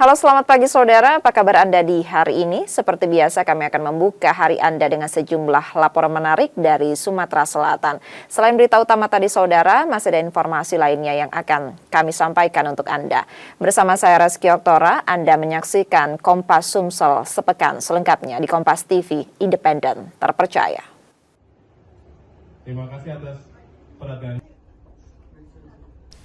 Halo, selamat pagi saudara, apa kabar Anda di hari ini? Seperti biasa kami akan membuka hari Anda dengan sejumlah laporan menarik dari Sumatera Selatan. Selain berita utama tadi saudara, masih ada informasi lainnya yang akan kami sampaikan untuk Anda. Bersama saya Reski Oktora, Anda menyaksikan Kompas Sumsel sepekan selengkapnya di Kompas TV, independen, terpercaya. Terima kasih atas perhatian.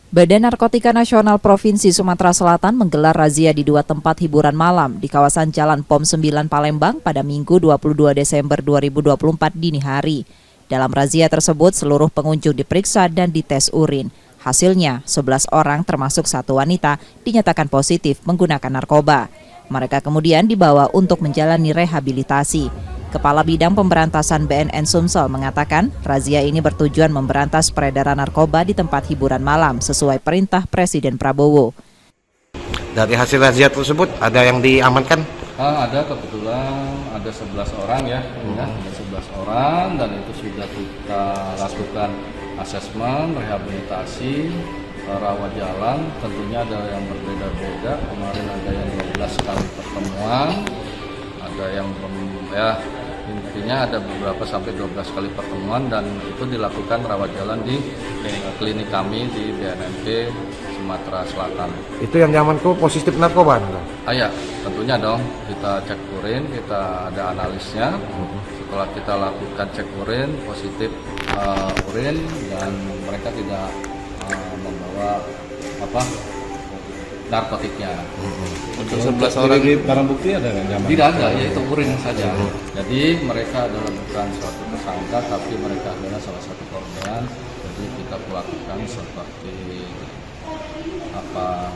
Badan Narkotika Nasional Provinsi Sumatera Selatan menggelar razia di 2 tempat hiburan malam di kawasan Jalan POM 9 Palembang pada Minggu 22 Desember 2024 dini hari. Dalam razia tersebut, seluruh pengunjung diperiksa dan dites urin. Hasilnya, 11 orang termasuk 1 wanita dinyatakan positif menggunakan narkoba. Mereka kemudian dibawa untuk menjalani rehabilitasi. Kepala Bidang Pemberantasan BNN Sumsel mengatakan, razia ini bertujuan memberantas peredaran narkoba di tempat hiburan malam sesuai perintah Presiden Prabowo. Dari hasil razia tersebut, ada yang diamankan? Ada, kebetulan ada 11 orang ya, ada 11 orang dan itu sudah kita lakukan asesmen, rehabilitasi, rawat jalan, tentunya ada yang berbeda-beda. Kemarin ada yang 12 kali pertemuan, ada yang intinya ada beberapa sampai 12 kali pertemuan dan itu dilakukan rawat jalan di klinik kami di BNNP Sumatera Selatan. Itu yang diamankan positif narkoba? Ya, tentunya dong. Kita cek urin, kita ada analisnya. Setelah kita lakukan cek urin, positif urin dan mereka tidak membawa narkotiknya. Untuk 11 orang ini barang bukti ada nggak? Tidak ada, yaitu urin saja. Jadi mereka adalah bukan suatu tersangka, tapi mereka adalah salah satu korban. Jadi kita perlakukan seperti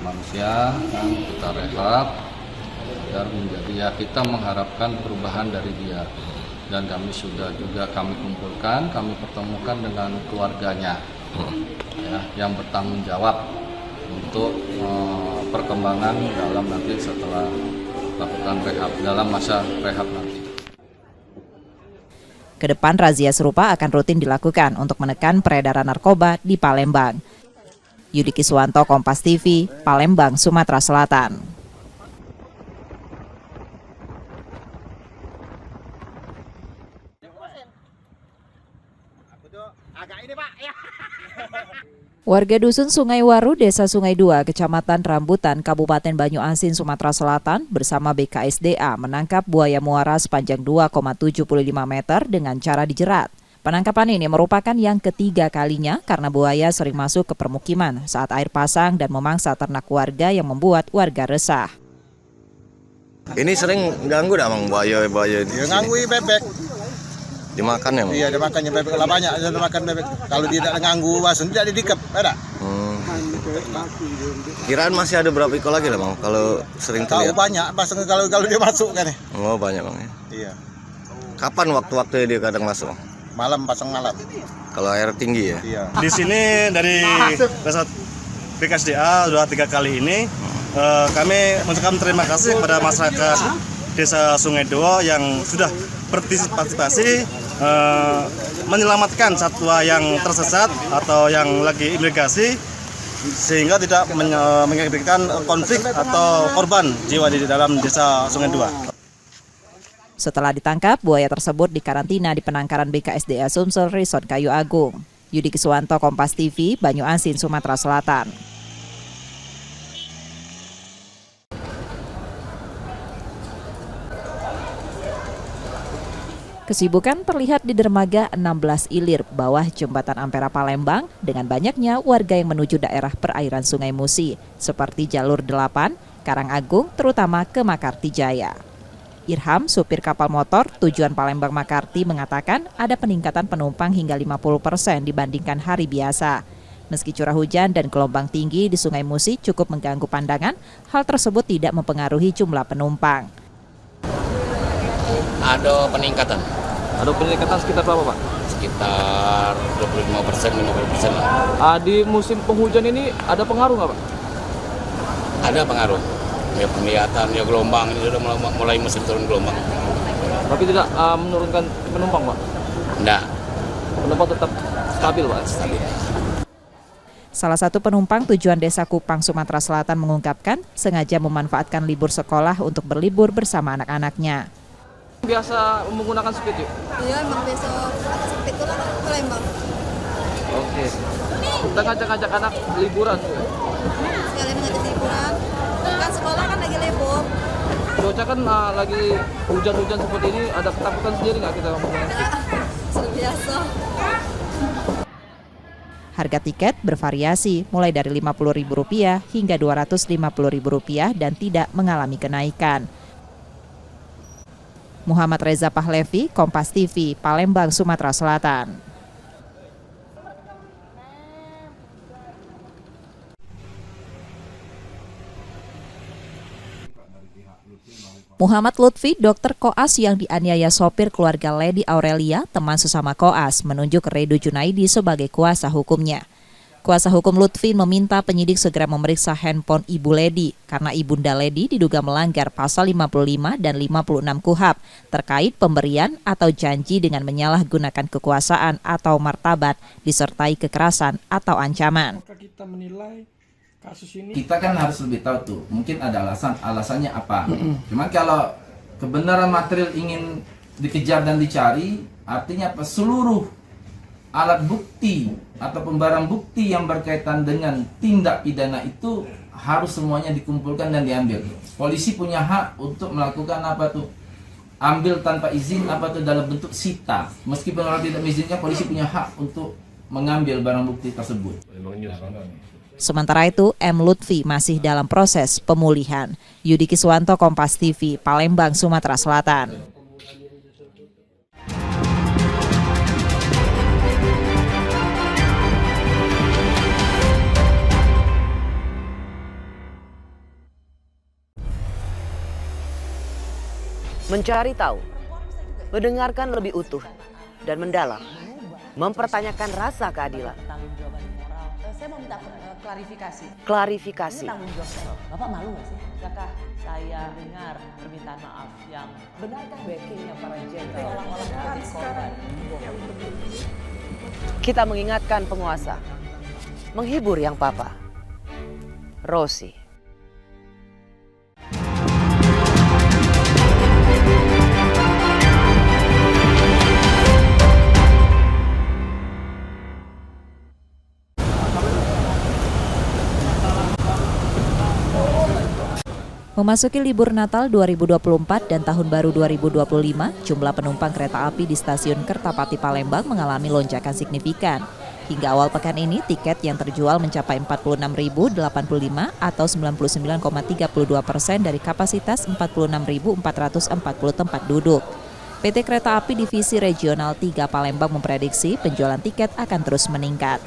manusia, kan kita rehab agar menjadi kita mengharapkan perubahan dari dia. Dan kami sudah juga kami kumpulkan, kami pertemukan dengan keluarganya, yang bertanggung jawab untuk perkembangan dalam nanti setelah lakukan rehab, dalam masa rehab nanti. Kedepan razia serupa akan rutin dilakukan untuk menekan peredaran narkoba di Palembang. Yudi Kiswanto, Kompas TV, Palembang, Sumatera Selatan. Warga Dusun Sungai Waru, Desa Sungai 2, Kecamatan Rambutan, Kabupaten Banyuasin, Sumatera Selatan bersama BKSDA menangkap buaya muara sepanjang 2,75 meter dengan cara dijerat. Penangkapan ini merupakan yang ketiga kalinya karena buaya sering masuk ke permukiman saat air pasang dan memangsa ternak warga yang membuat warga resah. Ini sering ganggu dah Bang buaya ini? Ya ganggu bebek. Dimakan ya Bang? Iya, dimakannya bebek. Kalau banyak dia makan bebek. Kalau tidak ganggu langsung tidak didikep, ada. Kiraan masih ada berapa ekor lagi lah Bang? Kalau sering terlihat? Tahu banyak, pasang kalau dia masuk kan ya. Oh banyak Bang ya? Iya. Kapan waktu-waktu dia kadang masuk Bang? Malam, pasang malam. Kalau air tinggi ya? Iya. Di sini dari Resort BKSDA sudah 3 kali ini kami mengucapkan terima kasih kepada masyarakat Desa Sungai 2 yang sudah berpartisipasi menyelamatkan satwa yang tersesat atau yang lagi imigrasi sehingga tidak mengakibatkan konflik atau korban jiwa di dalam Desa Sungai 2. Setelah ditangkap, buaya tersebut dikarantina di penangkaran BKSDA Sumsel Resort Kayu Agung. Yudi Kiswanto, Kompas TV, Banyuasin, Sumatera Selatan. Kesibukan terlihat di dermaga 16 Ilir bawah Jembatan Ampera Palembang dengan banyaknya warga yang menuju daerah perairan Sungai Musi seperti jalur 8, Karangagung terutama ke Makarti Jaya. Irham, supir kapal motor tujuan Palembang Makarti mengatakan ada peningkatan penumpang hingga 50% dibandingkan hari biasa. Meski curah hujan dan gelombang tinggi di Sungai Musi cukup mengganggu pandangan, hal tersebut tidak mempengaruhi jumlah penumpang. Ada peningkatan. Ada peningkatan sekitar berapa Pak? Sekitar 25%, 50% lah. Di musim penghujan ini ada pengaruh nggak Pak? Ada pengaruh. Ya penglihatan, ya gelombang, ini sudah mulai musim turun gelombang. Tapi tidak menurunkan penumpang Pak? Enggak. Penumpang tetap stabil Pak? Stabil. Salah satu penumpang tujuan Desa Kupang, Sumatera Selatan mengungkapkan sengaja memanfaatkan libur sekolah untuk berlibur bersama anak-anaknya. Biasa menggunakan speed yuk? Iya, emang besok speed itu Palembang. Oke. Kita ngajak-ngajak anak liburan juga? Sekalian ngajak liburan. Kan sekolah kan lagi libur. Cuaca kan lagi hujan-hujan seperti ini, ada ketakutan sendiri nggak kita menggunakan speed? Sudah biasa. Harga tiket bervariasi mulai dari Rp50.000 hingga Rp250.000 dan tidak mengalami kenaikan. Muhammad Reza Pahlevi, Kompas TV, Palembang, Sumatera Selatan. Muhammad Lutfi, dokter koas yang dianiaya sopir keluarga Lady Aurelia, teman sesama koas, menunjuk Redo Junaidi sebagai kuasa hukumnya. Kuasa hukum Lutfi meminta penyidik segera memeriksa handphone Ibu Lady karena Ibunda Lady diduga melanggar pasal 55 dan 56 KUHP terkait pemberian atau janji dengan menyalahgunakan kekuasaan atau martabat disertai kekerasan atau ancaman. Kita menilai kasus ini, kita kan harus lebih tahu tuh, mungkin ada alasannya apa. Cuman kalau kebenaran material ingin dikejar dan dicari, artinya apa? Seluruh alat bukti atau barang bukti yang berkaitan dengan tindak pidana itu harus semuanya dikumpulkan dan diambil. Polisi punya hak untuk melakukan apa tuh? Ambil tanpa izin apa tuh dalam bentuk sita. Meskipun orang tidak mengizinkan, polisi punya hak untuk mengambil barang bukti tersebut. Sementara itu, M. Lutfi masih dalam proses pemulihan. Yudi Kiswanto, Kompas TV, Palembang, Sumatera Selatan. Mencari tahu, mendengarkan lebih utuh dan mendalam, mempertanyakan rasa keadilan. Saya mau minta klarifikasi. Klarifikasi. Tanggung jawab. Bapak malu nggak sih? Apakah saya dengar permintaan maaf yang benarkah backingnya para jenderal orang-orang korban? Kita mengingatkan penguasa, menghibur yang papa. Rosi. Memasuki libur Natal 2024 dan Tahun Baru 2025, jumlah penumpang kereta api di stasiun Kertapati Palembang mengalami lonjakan signifikan. Hingga awal pekan ini, tiket yang terjual mencapai 46.085 atau 99,32% dari kapasitas 46.440 tempat duduk. PT Kereta Api Divisi Regional 3 Palembang memprediksi penjualan tiket akan terus meningkat.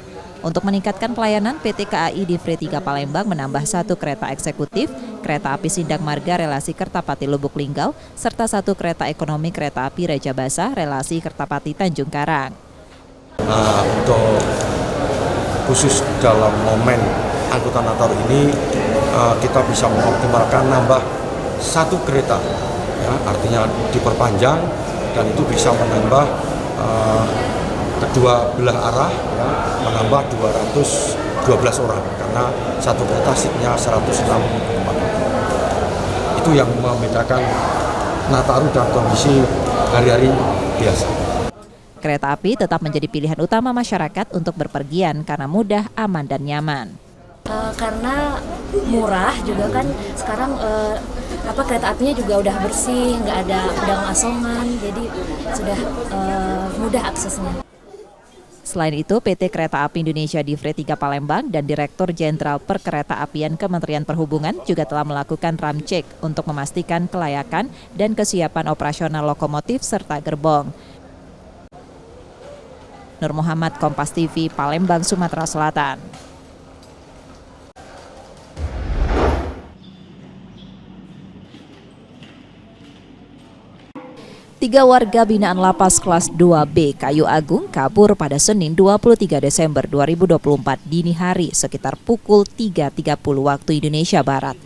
Untuk meningkatkan pelayanan, PT KAI Divre 3 Palembang menambah 1 kereta eksekutif, kereta api Sindang Marga relasi Kertapati Lubuk Linggau, serta 1 kereta ekonomi kereta api Raja Basa relasi Kertapati Tanjung Karang. Untuk khusus dalam momen angkutan Natal ini, kita bisa mengoptimalkan nambah 1 kereta, ya, artinya diperpanjang dan itu bisa menambah kedua belah arah, ya, menambah 212 orang karena 1 kereta seatnya 164. Itu yang membedakan Nataru dan kondisi hari-hari biasa. Kereta api tetap menjadi pilihan utama masyarakat untuk berpergian karena mudah, aman, dan nyaman. Karena murah juga kan sekarang kereta apinya juga udah bersih, nggak ada pedang asongan, jadi sudah mudah aksesnya. Selain itu, PT Kereta Api Indonesia Divre 3 Palembang dan Direktur Jenderal Perkereta-apian Kementerian Perhubungan juga telah melakukan ramcek untuk memastikan kelayakan dan kesiapan operasional lokomotif serta gerbong. Nur Muhammad, Kompas TV, Palembang, Sumatera Selatan. Tiga warga binaan lapas kelas 2B Kayu Agung kabur pada Senin 23 Desember 2024 dini hari sekitar pukul 3.30 waktu Indonesia Barat.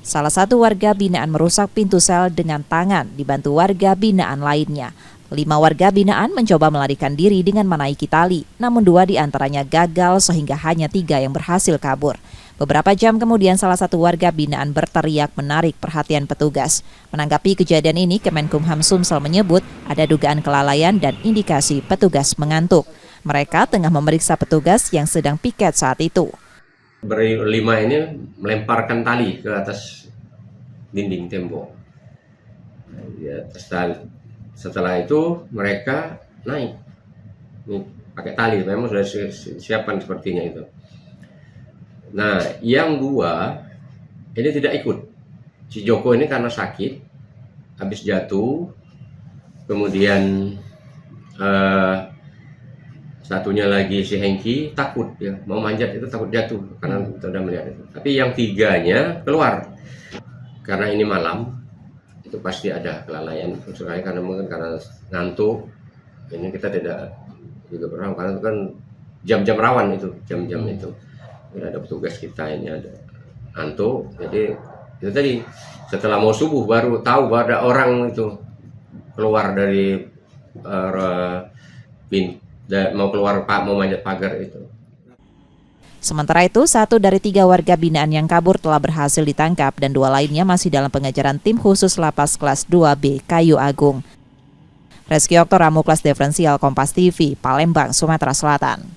Salah satu warga binaan merusak pintu sel dengan tangan dibantu warga binaan lainnya. 5 warga binaan mencoba melarikan diri dengan menaiki tali, namun 2 diantaranya gagal sehingga hanya 3 yang berhasil kabur. Beberapa jam kemudian salah satu warga binaan berteriak menarik perhatian petugas. Menanggapi kejadian ini, Kemenkumham Sumsel menyebut ada dugaan kelalaian dan indikasi petugas mengantuk. Mereka tengah memeriksa petugas yang sedang piket saat itu. Berlima ini melemparkan tali ke atas dinding tembok. Di atas tali. Setelah itu mereka naik. Ini pakai tali, memang sudah siapkan sepertinya itu. Nah, yang 2 ini tidak ikut. Si Joko ini karena sakit, habis jatuh, kemudian satunya lagi si Hengki takut ya, mau manjat itu takut jatuh karena kita udah melihat itu. Tapi yang 3-nya keluar karena ini malam, itu pasti ada kelalaian sekali karena mungkin karena ngantuk. Ini kita tidak juga berang karena itu kan jam-jam rawan itu, jam-jam itu. Ada petugas kita ini ada ngantuk, jadi itu tadi setelah mau subuh baru tahu ada orang itu keluar dari mau keluar mau manjat pagar itu. Sementara itu, 1 dari 3 warga binaan yang kabur telah berhasil ditangkap dan 2 lainnya masih dalam pengejaran tim khusus Lapas Kelas 2B Kayu Agung. Reski Oktor, Kelas Diferensial, Kompas TV, Palembang, Sumatera Selatan.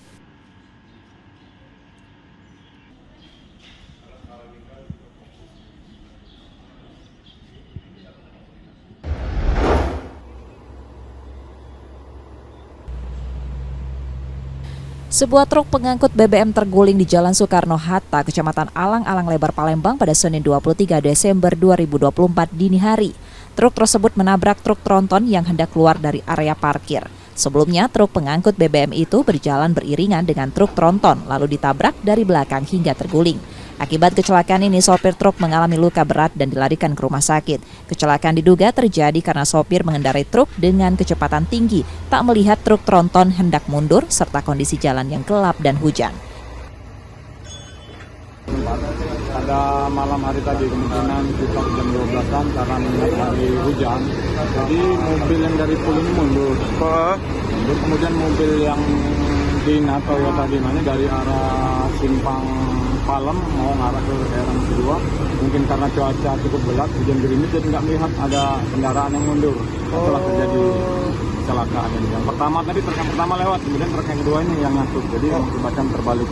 Sebuah truk pengangkut BBM terguling di Jalan Soekarno-Hatta, Kecamatan Alang-Alang Lebar, Palembang pada Senin 23 Desember 2024 dini hari. Truk tersebut menabrak truk tronton yang hendak keluar dari area parkir. Sebelumnya, truk pengangkut BBM itu berjalan beriringan dengan truk tronton, lalu ditabrak dari belakang hingga terguling. Akibat kecelakaan ini, sopir truk mengalami luka berat dan dilarikan ke rumah sakit. Kecelakaan diduga terjadi karena sopir mengendarai truk dengan kecepatan tinggi, tak melihat truk tronton hendak mundur, serta kondisi jalan yang gelap dan hujan. Pada malam hari tadi kemungkinan sekitar jam 12-an karena mengingat hari hujan. Jadi mobil yang dari Pul ini mundur. Kemudian mobil yang Dina Toyota Dina dari arah Simpang Palem mau ngarah ke daerah kedua. Mungkin karena cuaca cukup gelap, hujan gerimis, jadi nggak melihat ada kendaraan yang mundur setelah terjadi kecelakaan ini. Yang pertama tadi truk yang pertama lewat, kemudian truk yang kedua ini yang ngangkut, jadi mengakibatkan terbalik.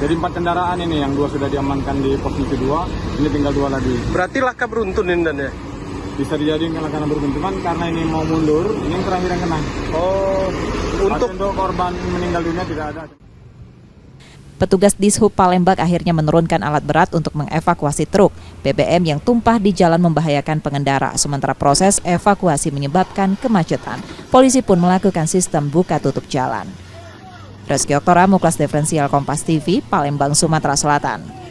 Jadi 4 kendaraan ini, yang 2 sudah diamankan di posisi 2, ini tinggal 2 lagi. Berarti laka beruntun ini Dan ya? Bisa dijadikan laka beruntun, cuman karena ini mau mundur, ini yang terakhir yang kena. Untuk korban meninggal dunia tidak ada. Petugas Dishub Palembang akhirnya menurunkan alat berat untuk mengevakuasi truk BBM yang tumpah di jalan membahayakan pengendara. Sementara proses evakuasi menyebabkan kemacetan. Polisi pun melakukan sistem buka tutup jalan. Reski Oktor, Kelas Diferensial, Kompas TV, Palembang, Sumatera Selatan.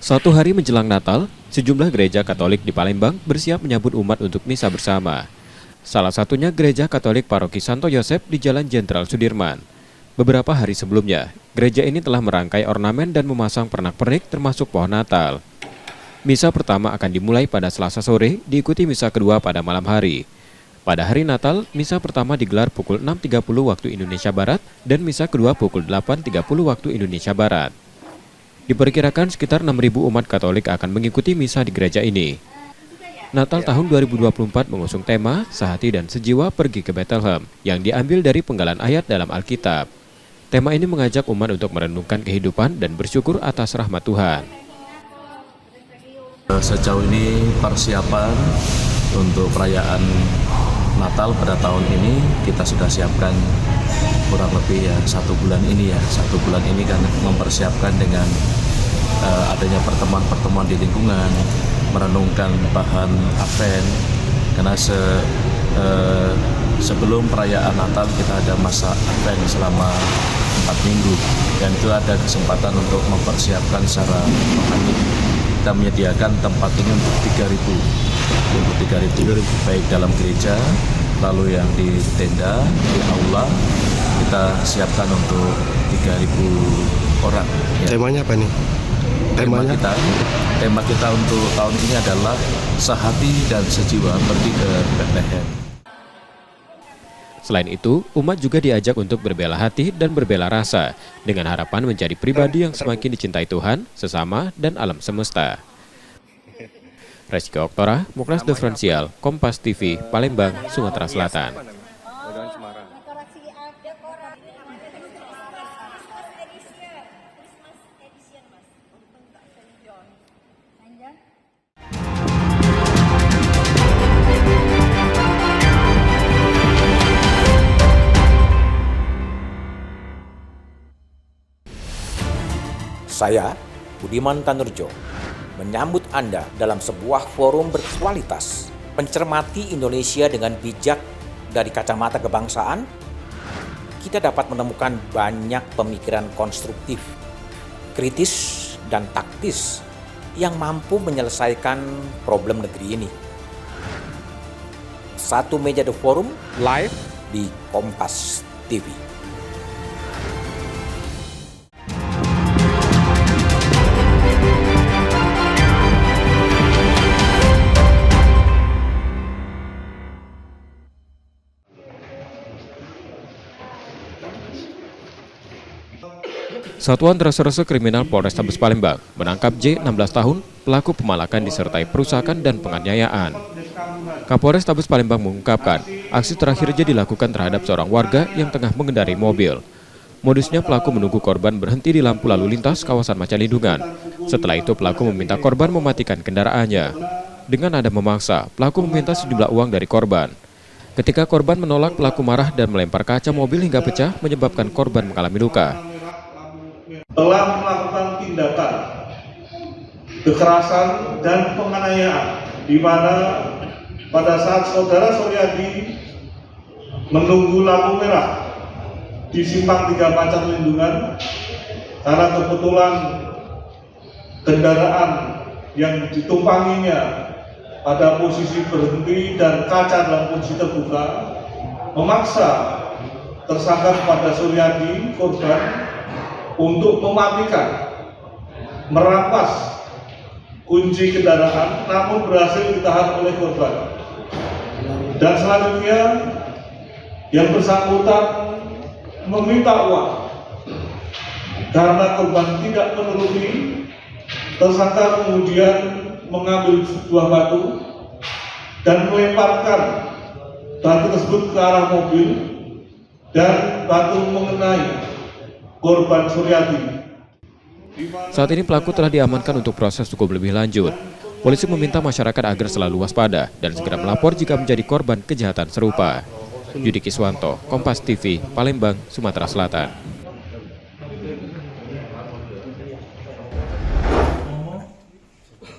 Suatu hari menjelang Natal, sejumlah gereja Katolik di Palembang bersiap menyambut umat untuk misa bersama. Salah satunya Gereja Katolik Paroki Santo Yosep di Jalan Jenderal Sudirman. Beberapa hari sebelumnya, gereja ini telah merangkai ornamen dan memasang pernak-pernik termasuk pohon Natal. Misa pertama akan dimulai pada Selasa sore, diikuti misa kedua pada malam hari. Pada hari Natal, misa pertama digelar pukul 6.30 waktu Indonesia Barat dan misa kedua pukul 8.30 waktu Indonesia Barat. Diperkirakan sekitar 6.000 umat Katolik akan mengikuti misa di gereja ini. Natal tahun 2024 mengusung tema Sehati dan Sejiwa Pergi ke Bethlehem yang diambil dari penggalan ayat dalam Alkitab. Tema ini mengajak umat untuk merenungkan kehidupan dan bersyukur atas rahmat Tuhan. Sejauh ini persiapan untuk perayaan Natal pada tahun ini kita sudah siapkan kurang lebih ya 1 bulan ini ya. 1 bulan ini kan mempersiapkan dengan adanya pertemuan-pertemuan di lingkungan, merenungkan bahan Advent, karena sebelum perayaan Natal kita ada masa Advent selama 4 minggu, dan itu ada kesempatan untuk mempersiapkan secara rohani. Kita menyediakan tempat ini untuk 3.000 baik dalam gereja, lalu yang di tenda, di aula kita siapkan untuk 3.000 orang. Ya. Temanya apa nih? Tema kita untuk tahun ini adalah sehati dan sejiwa pergi ke Bethlehem. Selain itu, umat juga diajak untuk berbela hati dan berbela rasa dengan harapan menjadi pribadi yang semakin dicintai Tuhan, sesama, dan alam semesta. Reski Oktora, Muklas Diferensial, Kompas TV, Palembang, Sumatera Selatan. Saya, Budiman Tanurjo, menyambut Anda dalam sebuah forum berkualitas, mencermati Indonesia dengan bijak dari kacamata kebangsaan. Kita dapat menemukan banyak pemikiran konstruktif, kritis, dan taktis yang mampu menyelesaikan problem negeri ini. Satu meja The Forum live di Kompas TV. Satuan Reserse Kriminal Polrestabes Palembang menangkap J, 16 tahun, pelaku pemalakan disertai perusakan dan penganiayaan. Kapolres Tabes Palembang mengungkapkan, aksi terakhir J dilakukan terhadap seorang warga yang tengah mengendarai mobil. Modusnya pelaku menunggu korban berhenti di lampu lalu lintas kawasan Macan Lindungan. Setelah itu pelaku meminta korban mematikan kendaraannya. Dengan nada memaksa, pelaku meminta sejumlah uang dari korban. Ketika korban menolak, pelaku marah dan melempar kaca mobil hingga pecah, menyebabkan korban mengalami luka. Telah melakukan tindakan kekerasan dan penganiayaan di mana pada saat saudara Suryadi menunggu lampu merah di simpang 3 Macan Lindungan karena kebetulan kendaraan yang ditumpanginya pada posisi berhenti dan kaca dalam posisi terbuka, memaksa tersangka kepada Suryadi korban untuk mematikan, merampas kunci kendaraan, namun berhasil ditahan oleh korban. Dan selanjutnya yang bersangkutan meminta uang karena korban tidak menuruti. Tersangka kemudian mengambil sebuah batu dan melemparkan batu tersebut ke arah mobil dan batu mengenai korban Suryadi. Saat ini pelaku telah diamankan untuk proses hukum lebih lanjut. Polisi meminta masyarakat agar selalu waspada dan segera melapor jika menjadi korban kejahatan serupa. Yudi Kiswanto, Kompas TV, Palembang, Sumatera Selatan.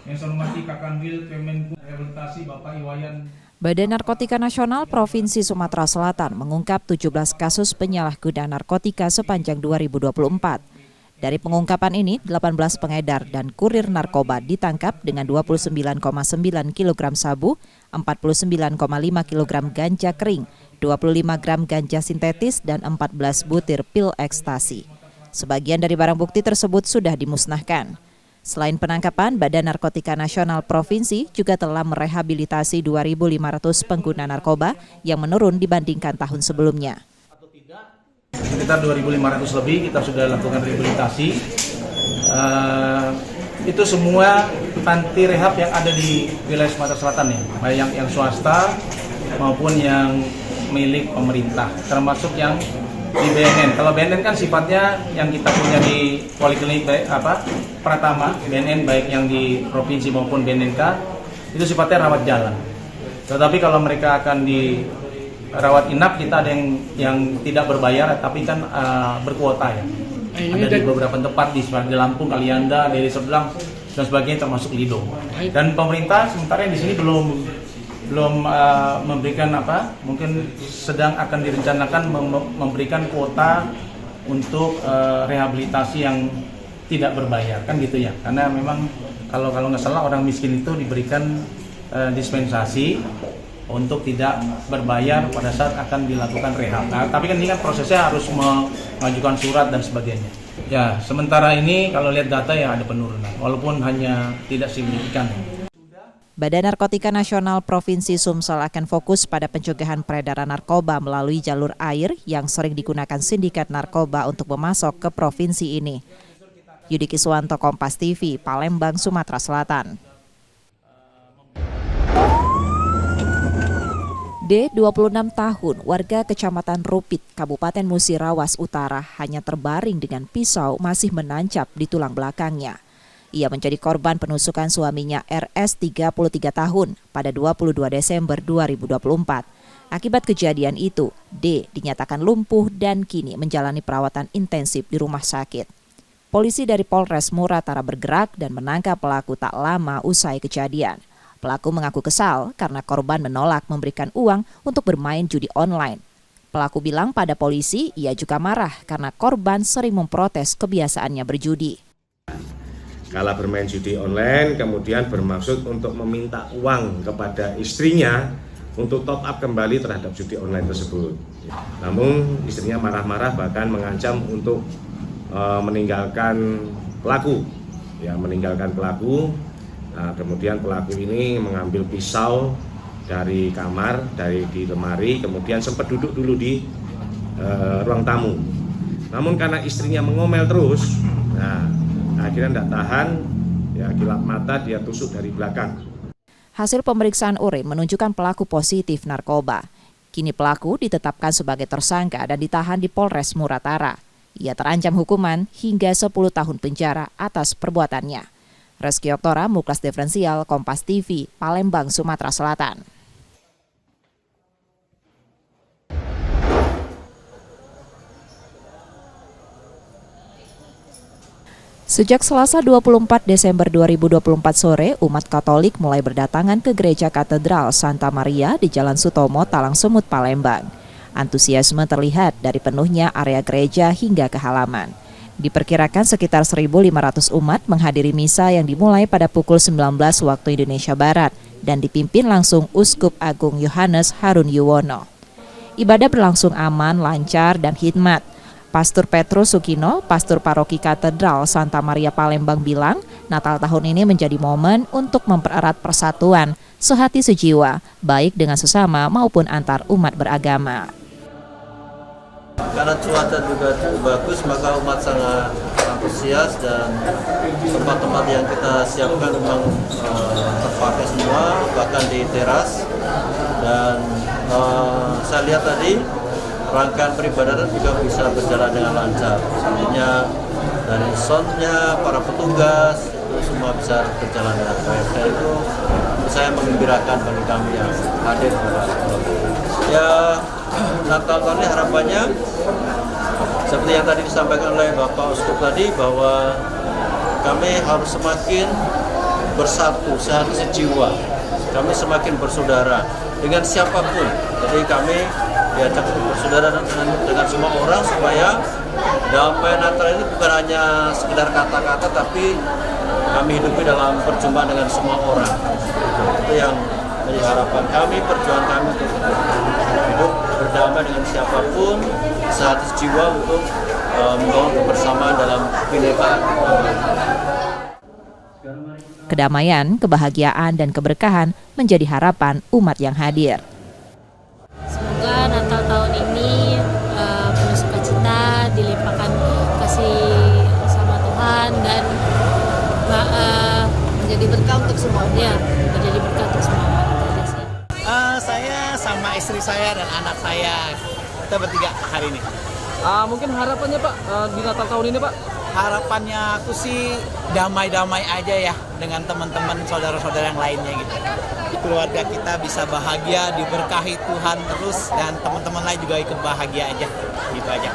Yang saya hormati Kakanwil Kemenku Rehabilitasi Bapak Iwayan. Badan Narkotika Nasional Provinsi Sumatera Selatan mengungkap 17 kasus penyalahgunaan narkotika sepanjang 2024. Dari pengungkapan ini, 18 pengedar dan kurir narkoba ditangkap dengan 29,9 kg sabu, 49,5 kg ganja kering, 25 gram ganja sintetis, dan 14 butir pil ekstasi. Sebagian dari barang bukti tersebut sudah dimusnahkan. Selain penangkapan, Badan Narkotika Nasional Provinsi juga telah merehabilitasi 2.500 pengguna narkoba yang menurun dibandingkan tahun sebelumnya. Sekitar 2.500 lebih kita sudah lakukan rehabilitasi. Itu semua panti rehab yang ada di wilayah Sumatera Selatan ya, baik yang swasta maupun yang milik pemerintah, termasuk yang di BNN. Kalau BNN kan sifatnya yang kita punya di Poliklinik Pratama, BNN baik yang di provinsi maupun BNNK itu sifatnya rawat jalan. Tetapi kalau mereka akan di rawat inap, kita ada yang tidak berbayar tapi kan berkuota ya. Ada di beberapa tempat di Lampung, Kalianda, Deli Serdang dan sebagainya termasuk Lido. Dan pemerintah sementara di sini belum memberikan mungkin sedang akan direncanakan memberikan kuota untuk rehabilitasi yang tidak berbayar kan gitu ya, karena memang kalau nggak salah orang miskin itu diberikan dispensasi untuk tidak berbayar pada saat akan dilakukan rehab. Nah, tapi kan ini kan prosesnya harus mengajukan surat dan sebagainya. Ya, sementara ini kalau lihat data ya ada penurunan, walaupun hanya tidak signifikan. Badan Narkotika Nasional Provinsi Sumsel akan fokus pada pencegahan peredaran narkoba melalui jalur air yang sering digunakan sindikat narkoba untuk memasok ke provinsi ini. Yudi Kiswanto, Kompas TV, Palembang, Sumatera Selatan. D, 26 tahun, warga Kecamatan Rupit, Kabupaten Musirawas Utara, hanya terbaring dengan pisau masih menancap di tulang belakangnya. Ia menjadi korban penusukan suaminya RS 33 tahun pada 22 Desember 2024. Akibat kejadian itu, D dinyatakan lumpuh dan kini menjalani perawatan intensif di rumah sakit. Polisi dari Polres Muratara bergerak dan menangkap pelaku tak lama usai kejadian. Pelaku mengaku kesal karena korban menolak memberikan uang untuk bermain judi online. Pelaku bilang pada polisi ia juga marah karena korban sering memprotes kebiasaannya berjudi. Kala bermain judi online kemudian bermaksud untuk meminta uang kepada istrinya untuk top up kembali terhadap judi online tersebut. Namun istrinya marah-marah bahkan mengancam untuk meninggalkan pelaku. Ya, meninggalkan pelaku. Nah, kemudian pelaku ini mengambil pisau dari kamar, di lemari, kemudian sempat duduk dulu di ruang tamu. Namun karena istrinya mengomel terus, nah akhirnya tidak tahan, ya kilap mata dia tusuk dari belakang. Hasil pemeriksaan urin menunjukkan pelaku positif narkoba. Kini pelaku ditetapkan sebagai tersangka dan ditahan di Polres Muratara. Ia terancam hukuman hingga 10 tahun penjara atas perbuatannya. Reski Oktora, Muklas Diferensial, Kompas TV, Palembang, Sumatera Selatan. Sejak Selasa 24 Desember 2024 sore, umat Katolik mulai berdatangan ke Gereja Katedral Santa Maria di Jalan Sutomo, Talang Semut, Palembang. Antusiasme terlihat dari penuhnya area gereja hingga ke halaman. Diperkirakan sekitar 1.500 umat menghadiri misa yang dimulai pada pukul 19 waktu Indonesia Barat dan dipimpin langsung Uskup Agung Yohanes Harun Yuwono. Ibadah berlangsung aman, lancar, dan hikmat. Pastor Petrus Sukino, Pastor Paroki Katedral Santa Maria Palembang bilang, Natal tahun ini menjadi momen untuk mempererat persatuan, sehati sejiwa, baik dengan sesama maupun antar umat beragama. Karena cuaca juga bagus, maka umat sangat antusias dan tempat-tempat yang kita siapkan memang terpakai semua, bahkan di teras. Dan saya lihat tadi rangkaian peribadatan juga bisa berjalan dengan lancar. Artinya dari soundnya, para petugas itu semua bisa berjalan dengan baik. Dan itu saya menggembirakan bagi kami yang hadir pada ya. Natal tahun ini harapannya seperti yang tadi disampaikan oleh Bapak Uskup tadi, bahwa kami harus semakin bersatu, sehati sejiwa, kami semakin bersaudara dengan siapapun. Jadi kami diajak untuk bersaudara dengan semua orang supaya damai Natal ini bukan hanya sekedar kata-kata, tapi kami hidupi dalam perjumpaan dengan semua orang. Itu yang menjadi harapan kami, perjuangan kami untuk hidup berdamai dengan siapapun, sehati jiwa untuk membangun kebersamaan dalam kebinekaan. Kedamaian, kebahagiaan, dan keberkahan menjadi harapan umat yang hadir. Semoga Natal tahun ini penuh sukacita, dilimpahkan kasih sama Tuhan, dan menjadi berkah untuk semuanya, menjadi berkah untuk semua. Saya sama istri saya dan anak saya, kita bertiga hari ini. Mungkin harapannya Pak di Natal tahun ini Pak? Harapannya aku sih damai-damai aja ya dengan teman-teman saudara-saudara yang lainnya gitu. Keluarga kita bisa bahagia, diberkahi Tuhan terus, dan teman-teman lain juga ikut bahagia aja, gitu aja.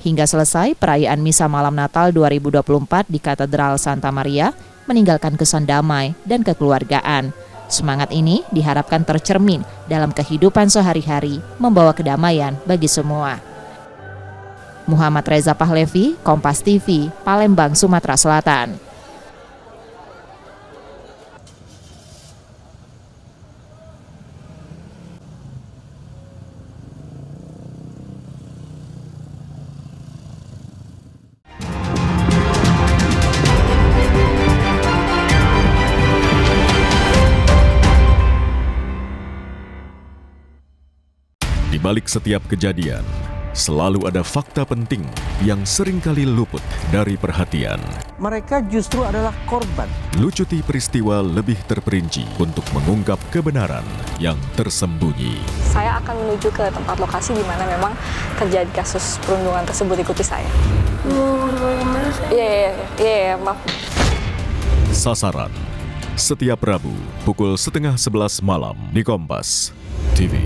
Hingga selesai, perayaan Misa Malam Natal 2024 di Katedral Santa Maria meninggalkan kesan damai dan kekeluargaan. Semangat ini diharapkan tercermin dalam kehidupan sehari-hari, membawa kedamaian bagi semua. Muhammad Reza Pahlevi, Kompas TV, Palembang, Sumatera Selatan. balik setiap kejadian, selalu ada fakta penting yang seringkali luput dari perhatian. Mereka justru adalah korban. Lucuti peristiwa lebih terperinci untuk mengungkap kebenaran yang tersembunyi. Saya akan menuju ke tempat lokasi di mana memang terjadi kasus perundungan tersebut. Ikuti saya. Iya, maaf. Sasaran, setiap Rabu pukul 10:30 malam di Kompas TV.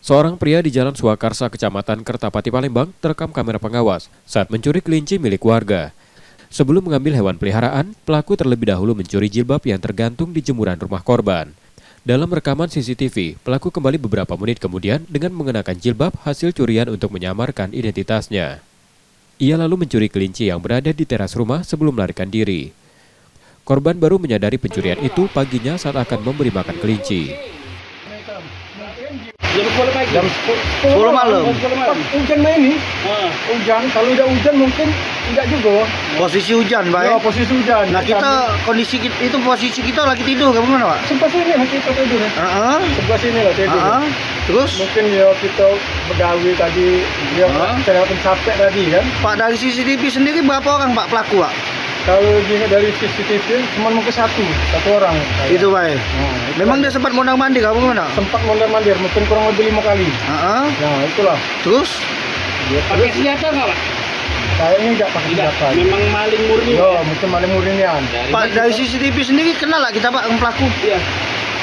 Seorang pria di Jalan Swakarsa, Kecamatan Kertapati, Palembang, terekam kamera pengawas saat mencuri kelinci milik warga. Sebelum mengambil hewan peliharaan, pelaku terlebih dahulu mencuri jilbab yang tergantung di jemuran rumah korban. Dalam rekaman CCTV, pelaku kembali beberapa menit kemudian dengan mengenakan jilbab hasil curian untuk menyamarkan identitasnya. Ia lalu mencuri kelinci yang berada di teras rumah sebelum melarikan diri. Korban baru menyadari pencurian itu paginya saat akan memberi makan kelinci. Jam 10 malam. Hujan main nih. Hujan, kalau udah hujan mungkin tidak juga. Posisi hujan, Pak. Ya, posisi hujan. Nah, kita kondisi itu posisi kita lagi tidur, bagaimana, Pak? Sebelah sini lah kita tidur. Sebelah sini lah tidur. Terus mungkin ya kita begawi tadi, dia kelihatan capek tadi kan. Pak, dari CCTV sendiri berapa orang, Pak, pelaku, Pak? Kalau dari CCTV cuma mungkin satu orang. Itu baik. Memang dia sempat mondar mandir apa gimana? Sempat mondar mandir, mungkin kurang lebih 5 kali. Nah itulah. Terus? Pakai senjata nggak, Pak? Kayaknya nggak pakai senjata. Memang maling murni. Ya, mungkin maling murnian. Pak, dari CCTV sendiri kenal lah kita, Pak, pelaku? Iya.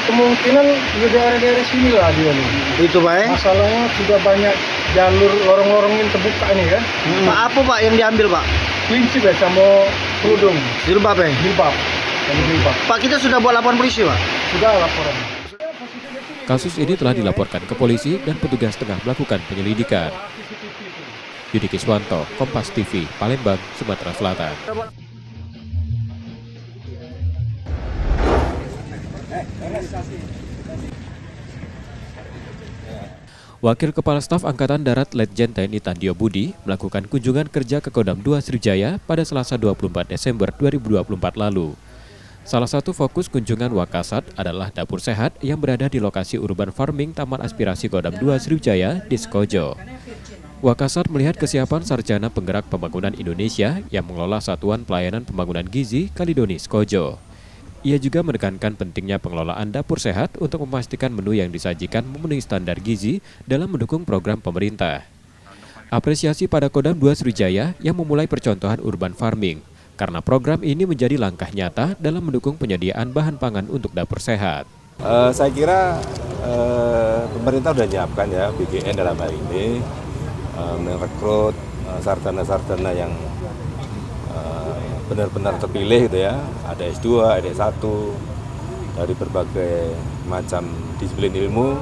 Kemungkinan di daerah-daerah sini lah dia nih. Itu baik. Masalahnya sudah banyak jalur lorong-lorong yang terbuka ini kan. Pak, apa Pak yang diambil, Pak? Kelinci biasa mau kerudung. Jilbab ya? Jilbab. Pak, kita sudah buat laporan polisi, Pak? Sudah laporan. Kasus ini telah dilaporkan ke polisi dan petugas tengah melakukan penyelidikan. Yudi Kiswanto, Kompas TV, Palembang, Sumatera Selatan. Wakil Kepala Staf Angkatan Darat Letjen TNI Tandio Budi melakukan kunjungan kerja ke Kodam 2 Sriwijaya pada Selasa 24 Desember 2024 lalu. Salah satu fokus kunjungan Wakasat adalah dapur sehat yang berada di lokasi urban farming Taman Aspirasi Kodam 2 Sriwijaya di Skojo. Wakasat melihat kesiapan Sarjana Penggerak Pembangunan Indonesia yang mengelola Satuan Pelayanan Pembangunan Gizi Kalidoni Skojo. Ia juga menekankan pentingnya pengelolaan dapur sehat untuk memastikan menu yang disajikan memenuhi standar gizi dalam mendukung program pemerintah. Apresiasi pada Kodam 2 Sriwijaya yang memulai percontohan urban farming, karena program ini menjadi langkah nyata dalam mendukung penyediaan bahan pangan untuk dapur sehat. Saya kira pemerintah sudah menyiapkan ya, BGN dalam hal ini, merekrut sarjana-sarjana yang benar-benar terpilih gitu ya, ada S2, ada S1 dari berbagai macam disiplin ilmu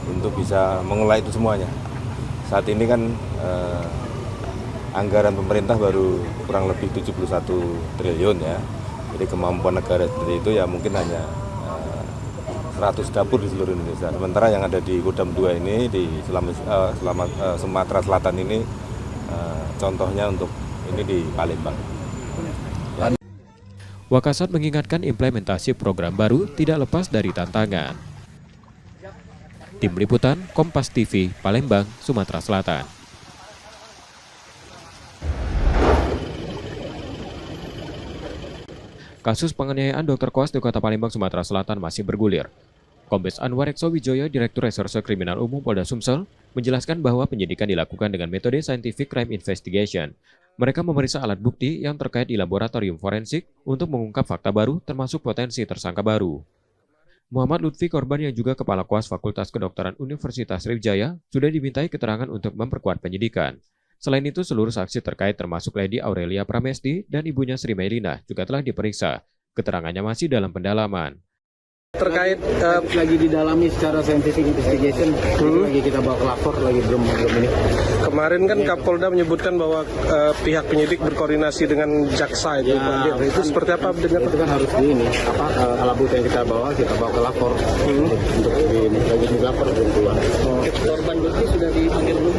untuk bisa mengelola itu semuanya. Saat ini kan anggaran pemerintah baru kurang lebih 71 triliun ya. Jadi kemampuan negara seperti itu ya mungkin hanya 100 dapur di seluruh Indonesia. Sementara yang ada di Kodam 2 ini di Sumatera Selatan ini contohnya untuk ini di Palembang. Wakasat mengingatkan implementasi program baru tidak lepas dari tantangan. Tim Liputan, Kompas TV, Palembang, Sumatera Selatan. Kasus penganiayaan dokter koas di Kota Palembang, Sumatera Selatan masih bergulir. Kombes Anwar Ekso Wijoyo, Direktur Reserse Kriminal Umum Polda Sumsel, menjelaskan bahwa penyidikan dilakukan dengan metode Scientific Crime Investigation. Mereka memeriksa alat bukti yang terkait di laboratorium forensik untuk mengungkap fakta baru termasuk potensi tersangka baru. Muhammad Lutfi, korban yang juga Kepala Koas Fakultas Kedokteran Universitas Sriwijaya, sudah dimintai keterangan untuk memperkuat penyidikan. Selain itu, seluruh saksi terkait termasuk Lady Aurelia Pramesti dan ibunya Sri Melina juga telah diperiksa. Keterangannya masih dalam pendalaman. Terkait lagi didalami secara scientific investigation, lagi kita bawa ke lapor, lagi belum ini. Kemarin kan Kapolda menyebutkan bahwa pihak penyidik berkoordinasi dengan jaksa itu. Ya, itu seperti apa? Itu kan harus alat bukti yang kita bawa ke lapor untuk dilapor belum keluar. Korban bukti sudah dipanggil belum?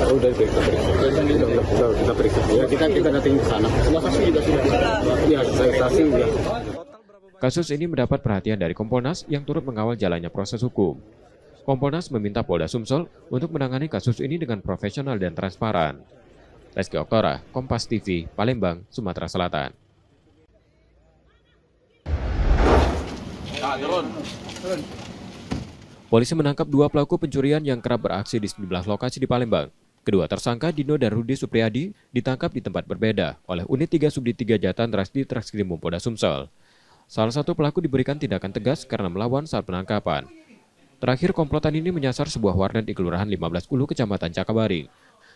Sudah kita periksa. Ya kita datang ke sana. Semua saksi juga sudah. Ya saksi juga. Kasus ini mendapat perhatian dari Kompolnas yang turut mengawal jalannya proses hukum. Kompolnas meminta Polda Sumsel untuk menangani kasus ini dengan profesional dan transparan. Reski Oktora, Kompas TV, Palembang, Sumatera Selatan. Polisi menangkap 2 pelaku pencurian yang kerap beraksi di sejumlah lokasi di Palembang. Kedua tersangka Dino dan Rudi Supriyadi ditangkap di tempat berbeda oleh Unit 3 Subdit 3 Jatan Ras di Treskrimum Polda Sumsel. Salah satu pelaku diberikan tindakan tegas karena melawan saat penangkapan. Terakhir, komplotan ini menyasar sebuah warnet di Kelurahan 15 Ulu, Kecamatan Cakabaring.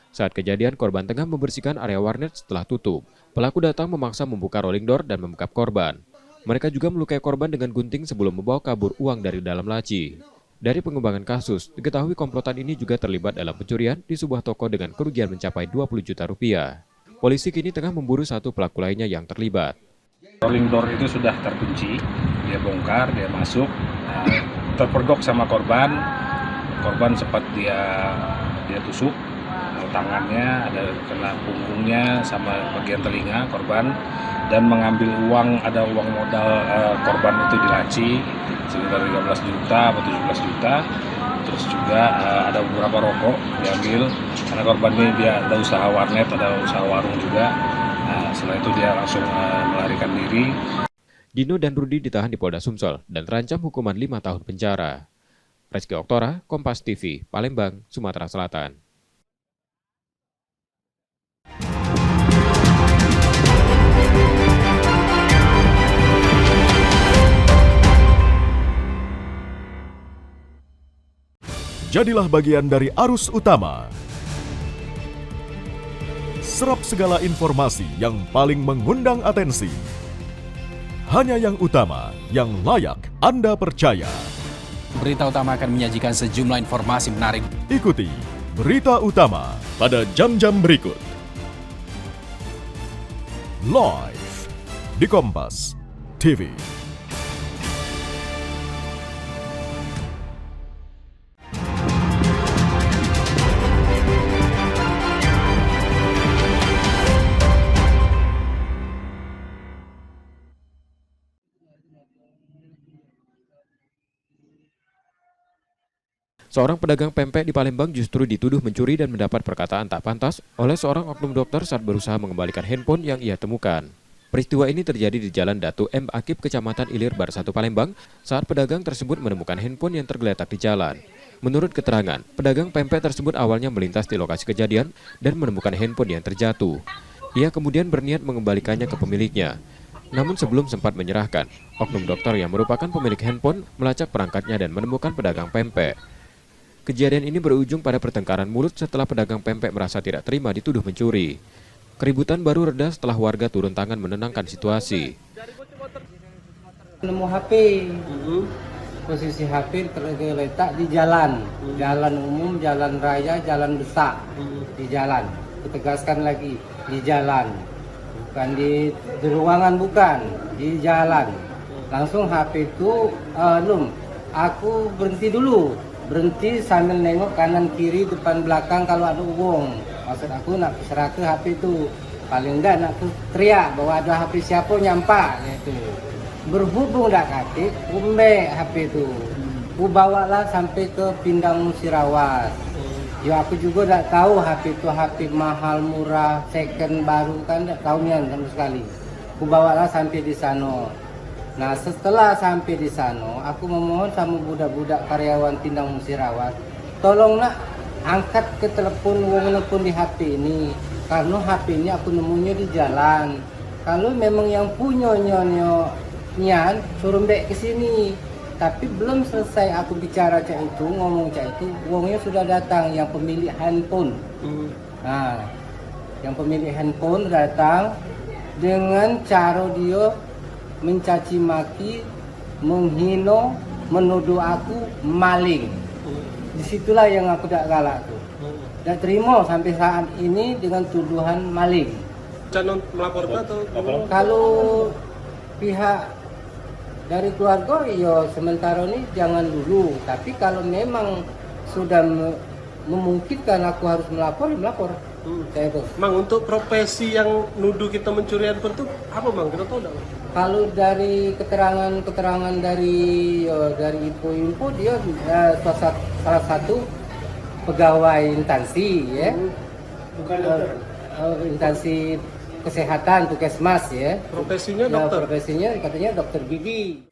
Saat kejadian, korban tengah membersihkan area warnet setelah tutup. Pelaku datang memaksa membuka rolling door dan membekap korban. Mereka juga melukai korban dengan gunting sebelum membawa kabur uang dari dalam laci. Dari pengembangan kasus, diketahui komplotan ini juga terlibat dalam pencurian di sebuah toko dengan kerugian mencapai 20 juta rupiah. Polisi kini tengah memburu satu pelaku lainnya yang terlibat. Rolling door itu sudah terkunci, dia bongkar, dia masuk, terpergok sama korban. Korban sempat dia tusuk tangannya, ada kena punggungnya sama bagian telinga korban, dan mengambil uang, ada uang modal korban itu di laci sekitar 13 juta atau 17 juta. Terus juga ada beberapa rokok diambil karena korban ini dia ada usaha warnet, ada usaha warung juga. Setelah itu dia langsung melarikan diri. Dino dan Rudi ditahan di Polda Sumsel dan terancam hukuman 5 tahun penjara. Reski Oktora, Kompas TV, Palembang, Sumatera Selatan. Jadilah bagian dari arus utama. Serap segala informasi yang paling mengundang atensi. Hanya yang utama, yang layak Anda percaya. Berita Utama akan menyajikan sejumlah informasi menarik. Ikuti Berita Utama pada jam-jam berikut. Live di Kompas TV. Seorang pedagang pempek di Palembang justru dituduh mencuri dan mendapat perkataan tak pantas oleh seorang oknum dokter saat berusaha mengembalikan handphone yang ia temukan. Peristiwa ini terjadi di Jalan Datu M. Akib, Kecamatan Ilir, Bar 1, Palembang, saat pedagang tersebut menemukan handphone yang tergeletak di jalan. Menurut keterangan, pedagang pempek tersebut awalnya melintas di lokasi kejadian dan menemukan handphone yang terjatuh. Ia kemudian berniat mengembalikannya ke pemiliknya. Namun sebelum sempat menyerahkan, oknum dokter yang merupakan pemilik handphone melacak perangkatnya dan menemukan pedagang pempek. Kejadian ini berujung pada pertengkaran mulut setelah pedagang pempek merasa tidak terima dituduh mencuri. Keributan baru reda setelah warga turun tangan menenangkan situasi. Nemu HP, posisi HP terletak di jalan, jalan umum, jalan raya, jalan besar, di jalan. Kutegaskan lagi, di jalan, bukan di ruangan, bukan, di jalan. Langsung HP itu, aku berhenti dulu. Berhenti sambil nengok kanan kiri depan belakang kalau ada uang. Maksud aku nak serah ke HP itu. Paling enggak nak teriak bahwa ada HP siapa nyampak gitu. Berhubung dak kate, umbek HP itu. Ku bawalah sampai ke Pindang Musirawas. Ya aku juga tak tahu HP itu HP mahal murah, second baru kan tak tahu nian sama sekali. Ku bawalah sampai di sana. Nah setelah sampai di sana, aku memohon sama budak-budak karyawan Pindang Musirawas, tolong nak angkat ke telepon wong di HP ini, karena HP ini aku nemunya di jalan. Kalau memang yang punya nyan suruh mbek ke sini. Tapi belum selesai aku bicara cak itu, ngomong cak itu, wongnya sudah datang yang pemilik handphone. Nah, yang pemilik handphone datang dengan cara dia mencaci maki, menghina, menuduh aku maling. Disitulah yang aku tak galak tuh. tidak terima sampai saat ini dengan tuduhan maling. Calon melapor atau kalau pihak dari keluarga, ya sementara ini jangan dulu. Tapi kalau memang sudah memungkinkan aku harus melapor, ya melapor. Saya itu. Mang, untuk profesi yang nuduh kita mencuri handphone itu apa, Mang? Kita tahu enggak? Kalau dari keterangan dari info-info, dia salah satu pegawai instansi, ya. Instansi kesehatan, Puskesmas, ya. Profesinya dokter. Profesinya katanya dokter gigi.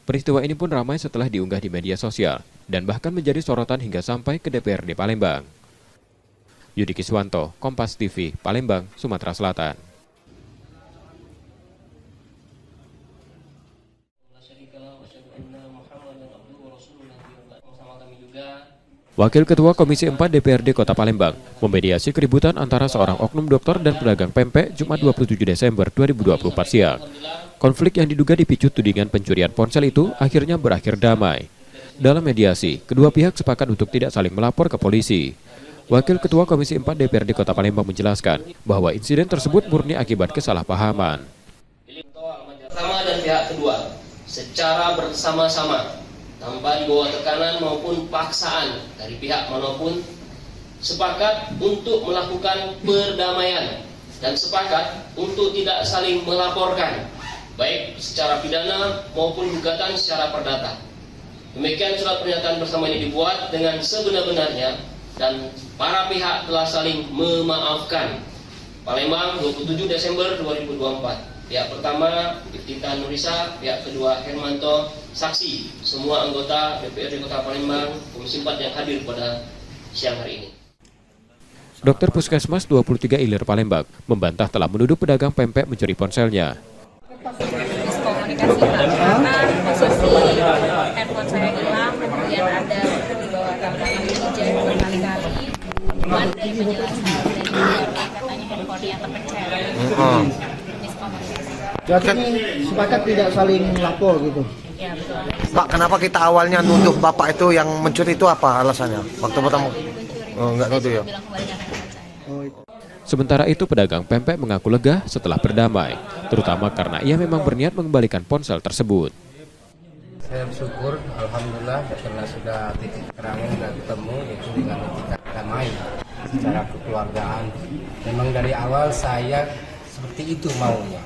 Peristiwa ini pun ramai setelah diunggah di media sosial dan bahkan menjadi sorotan hingga sampai ke DPRD Palembang. Yudi Kiswanto, Kompas TV, Palembang, Sumatera Selatan. Wakil Ketua Komisi 4 DPRD Kota Palembang memediasi keributan antara seorang oknum dokter dan pedagang pempek Jumat 27 Desember 2024 siang. Konflik yang diduga dipicu tudingan pencurian ponsel itu akhirnya berakhir damai. Dalam mediasi, kedua pihak sepakat untuk tidak saling melapor ke polisi. Wakil Ketua Komisi 4 DPRD Kota Palembang menjelaskan bahwa insiden tersebut murni akibat kesalahpahaman. Pertama dan pihak kedua secara bersama-sama tanpa dibawa tekanan maupun paksaan dari pihak manapun sepakat untuk melakukan perdamaian dan sepakat untuk tidak saling melaporkan baik secara pidana maupun gugatan secara perdata. Demikian surat pernyataan bersama ini dibuat dengan sebenar-benarnya dan para pihak telah saling memaafkan. Palembang 27 Desember 2024. Pihak pertama Iftitah Nurisa, pihak kedua Hermanto, saksi semua anggota DPRD Kota Palembang Komisi 4 yang hadir pada siang hari ini. Dokter Puskesmas 23 Ilir Palembang membantah telah menuduh pedagang pempek mencuri ponselnya. Miskomunikasi karena posisi handphone saya hilang, kemudian ada di bawah tangan dijahit berkali-kali. Cuman dari penjelasan dari katanya handphonenya terpencet. Jadi sepakat tidak saling lapor gitu. Ya, betul. Pak, kenapa kita awalnya nuduh Bapak itu yang mencuri itu apa alasannya? Waktu pertama. Oh, enggak tahu ya. Sementara itu pedagang pempek mengaku lega setelah berdamai, terutama karena ia memang berniat mengembalikan ponsel tersebut. Saya bersyukur, alhamdulillah karena sudah titik terang sudah ketemu, yaitu dengan etikat damai secara kekeluargaan. Memang dari awal saya seperti itu maunya.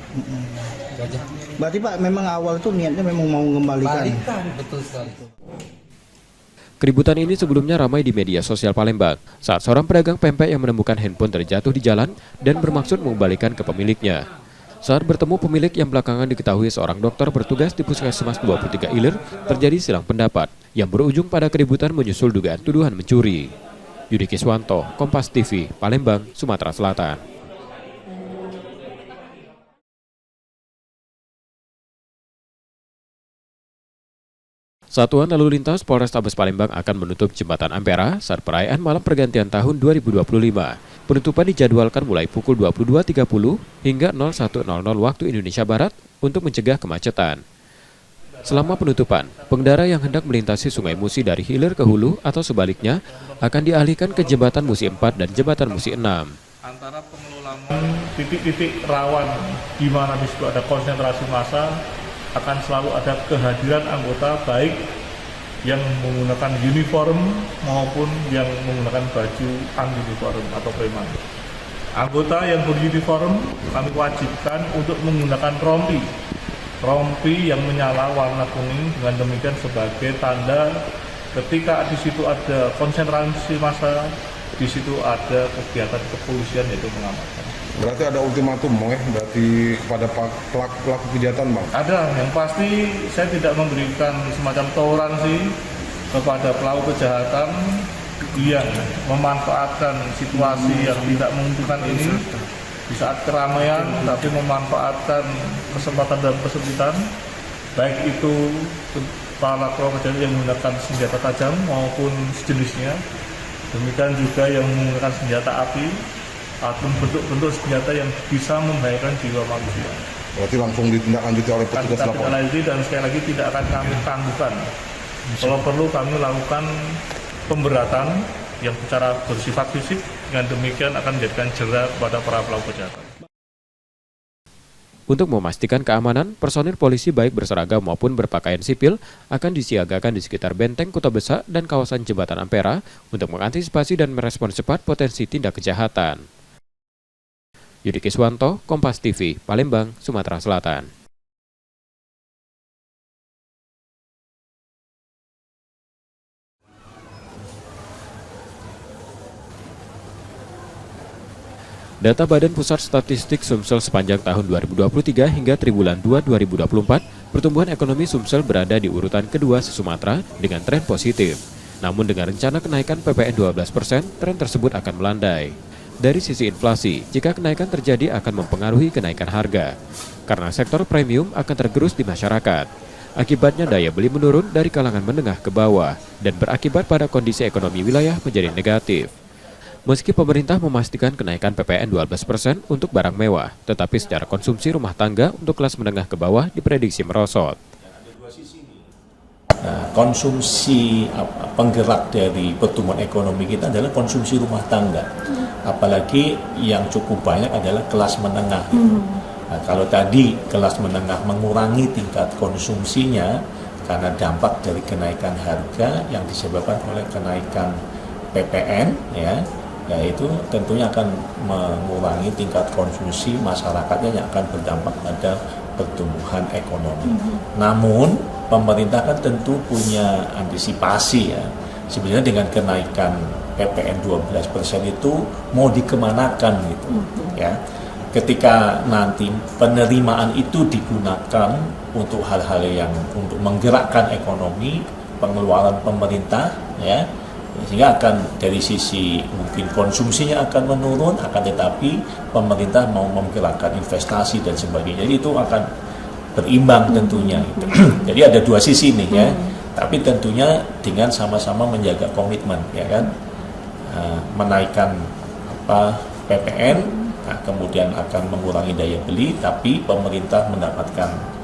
Berarti Pak memang awal itu niatnya memang mau mengembalikan. Betul sekali. Keributan ini sebelumnya ramai di media sosial Palembang saat seorang pedagang pempek yang menemukan handphone terjatuh di jalan dan bermaksud mengembalikan ke pemiliknya. Saat bertemu pemilik yang belakangan diketahui seorang dokter bertugas di Puskesmas 23 Ilir, terjadi silang pendapat yang berujung pada keributan menyusul dugaan tuduhan mencuri. Yudi Kiswanto, Kompas TV, Palembang, Sumatera Selatan. Satuan Lalu Lintas Polrestabes Palembang akan menutup Jembatan Ampera saat perayaan malam pergantian tahun 2025. Penutupan dijadwalkan mulai pukul 22.30 hingga 01.00 waktu Indonesia Barat untuk mencegah kemacetan. Selama penutupan, pengendara yang hendak melintasi Sungai Musi dari hilir ke hulu atau sebaliknya akan dialihkan ke Jembatan Musi 4 dan Jembatan Musi 6. Antara pengelolaan titik-titik rawan di mana di situ ada konsentrasi massa, akan selalu ada kehadiran anggota baik yang menggunakan uniform maupun yang menggunakan baju uniform atau preman. Anggota yang beruniform kami wajibkan untuk menggunakan rompi yang menyala warna kuning, dengan demikian sebagai tanda ketika di situ ada konsentrasi massa, di situ ada kegiatan kepolisian yaitu mengamankan. Berarti ada ultimatum, berarti pada pelaku kejahatan, Bang? Ada, yang pasti saya tidak memberikan semacam toleransi kepada pelaku kejahatan yang memanfaatkan situasi yang tidak menguntungkan ini di saat keramaian, tapi memanfaatkan kesempatan dan kesempitan, baik itu para pelaku kejahatan yang menggunakan senjata tajam maupun sejenisnya, demikian juga yang menggunakan senjata api atau bentuk-bentuk senjata yang bisa membahayakan jiwa manusia. Berarti langsung ditindaklanjuti oleh petugas lapangan. Dan sekali lagi tidak akan kami tangguhkan. Kalau perlu kami lakukan pemberatan yang secara bersifat fisik, dengan demikian akan menjadikan jera kepada para pelaku kejahatan. Untuk memastikan keamanan, personil polisi baik berseragam maupun berpakaian sipil akan disiagakan di sekitar benteng Kota Besak dan kawasan Jembatan Ampera untuk mengantisipasi dan merespons cepat potensi tindak kejahatan. Yudi Kiswanto, Kompas TV, Palembang, Sumatera Selatan. Data Badan Pusat Statistik Sumsel sepanjang tahun 2023 hingga triwulan 2 2024, pertumbuhan ekonomi Sumsel berada di urutan kedua se-Sumatera dengan tren positif. Namun dengan rencana kenaikan PPN 12%, tren tersebut akan melandai. Dari sisi inflasi, jika kenaikan terjadi akan mempengaruhi kenaikan harga, karena sektor premium akan tergerus di masyarakat. Akibatnya daya beli menurun dari kalangan menengah ke bawah dan berakibat pada kondisi ekonomi wilayah menjadi negatif. Meski pemerintah memastikan kenaikan PPN 12% untuk barang mewah, tetapi secara konsumsi rumah tangga untuk kelas menengah ke bawah diprediksi merosot. Nah, konsumsi penggerak dari pertumbuhan ekonomi kita adalah konsumsi rumah tangga. Apalagi yang cukup banyak adalah kelas menengah. Nah, kalau tadi kelas menengah mengurangi tingkat konsumsinya karena dampak dari kenaikan harga yang disebabkan oleh kenaikan PPN, ya itu tentunya akan mengurangi tingkat konsumsi masyarakatnya yang akan berdampak pada pertumbuhan ekonomi. Namun pemerintah kan tentu punya antisipasi ya. Sebenarnya dengan kenaikan PPN 12% itu mau dikemanakan gitu ya. Ketika nanti penerimaan itu digunakan untuk hal-hal yang untuk menggerakkan ekonomi, pengeluaran pemerintah ya, sehingga akan dari sisi mungkin konsumsinya akan menurun, akan tetapi pemerintah mau menggerakkan investasi dan sebagainya. Jadi itu akan berimbang tentunya. Gitu. Jadi ada dua sisi nih ya, tapi tentunya dengan sama-sama menjaga komitmen ya kan, menaikkan PPN, kemudian akan mengurangi daya beli, tapi pemerintah mendapatkan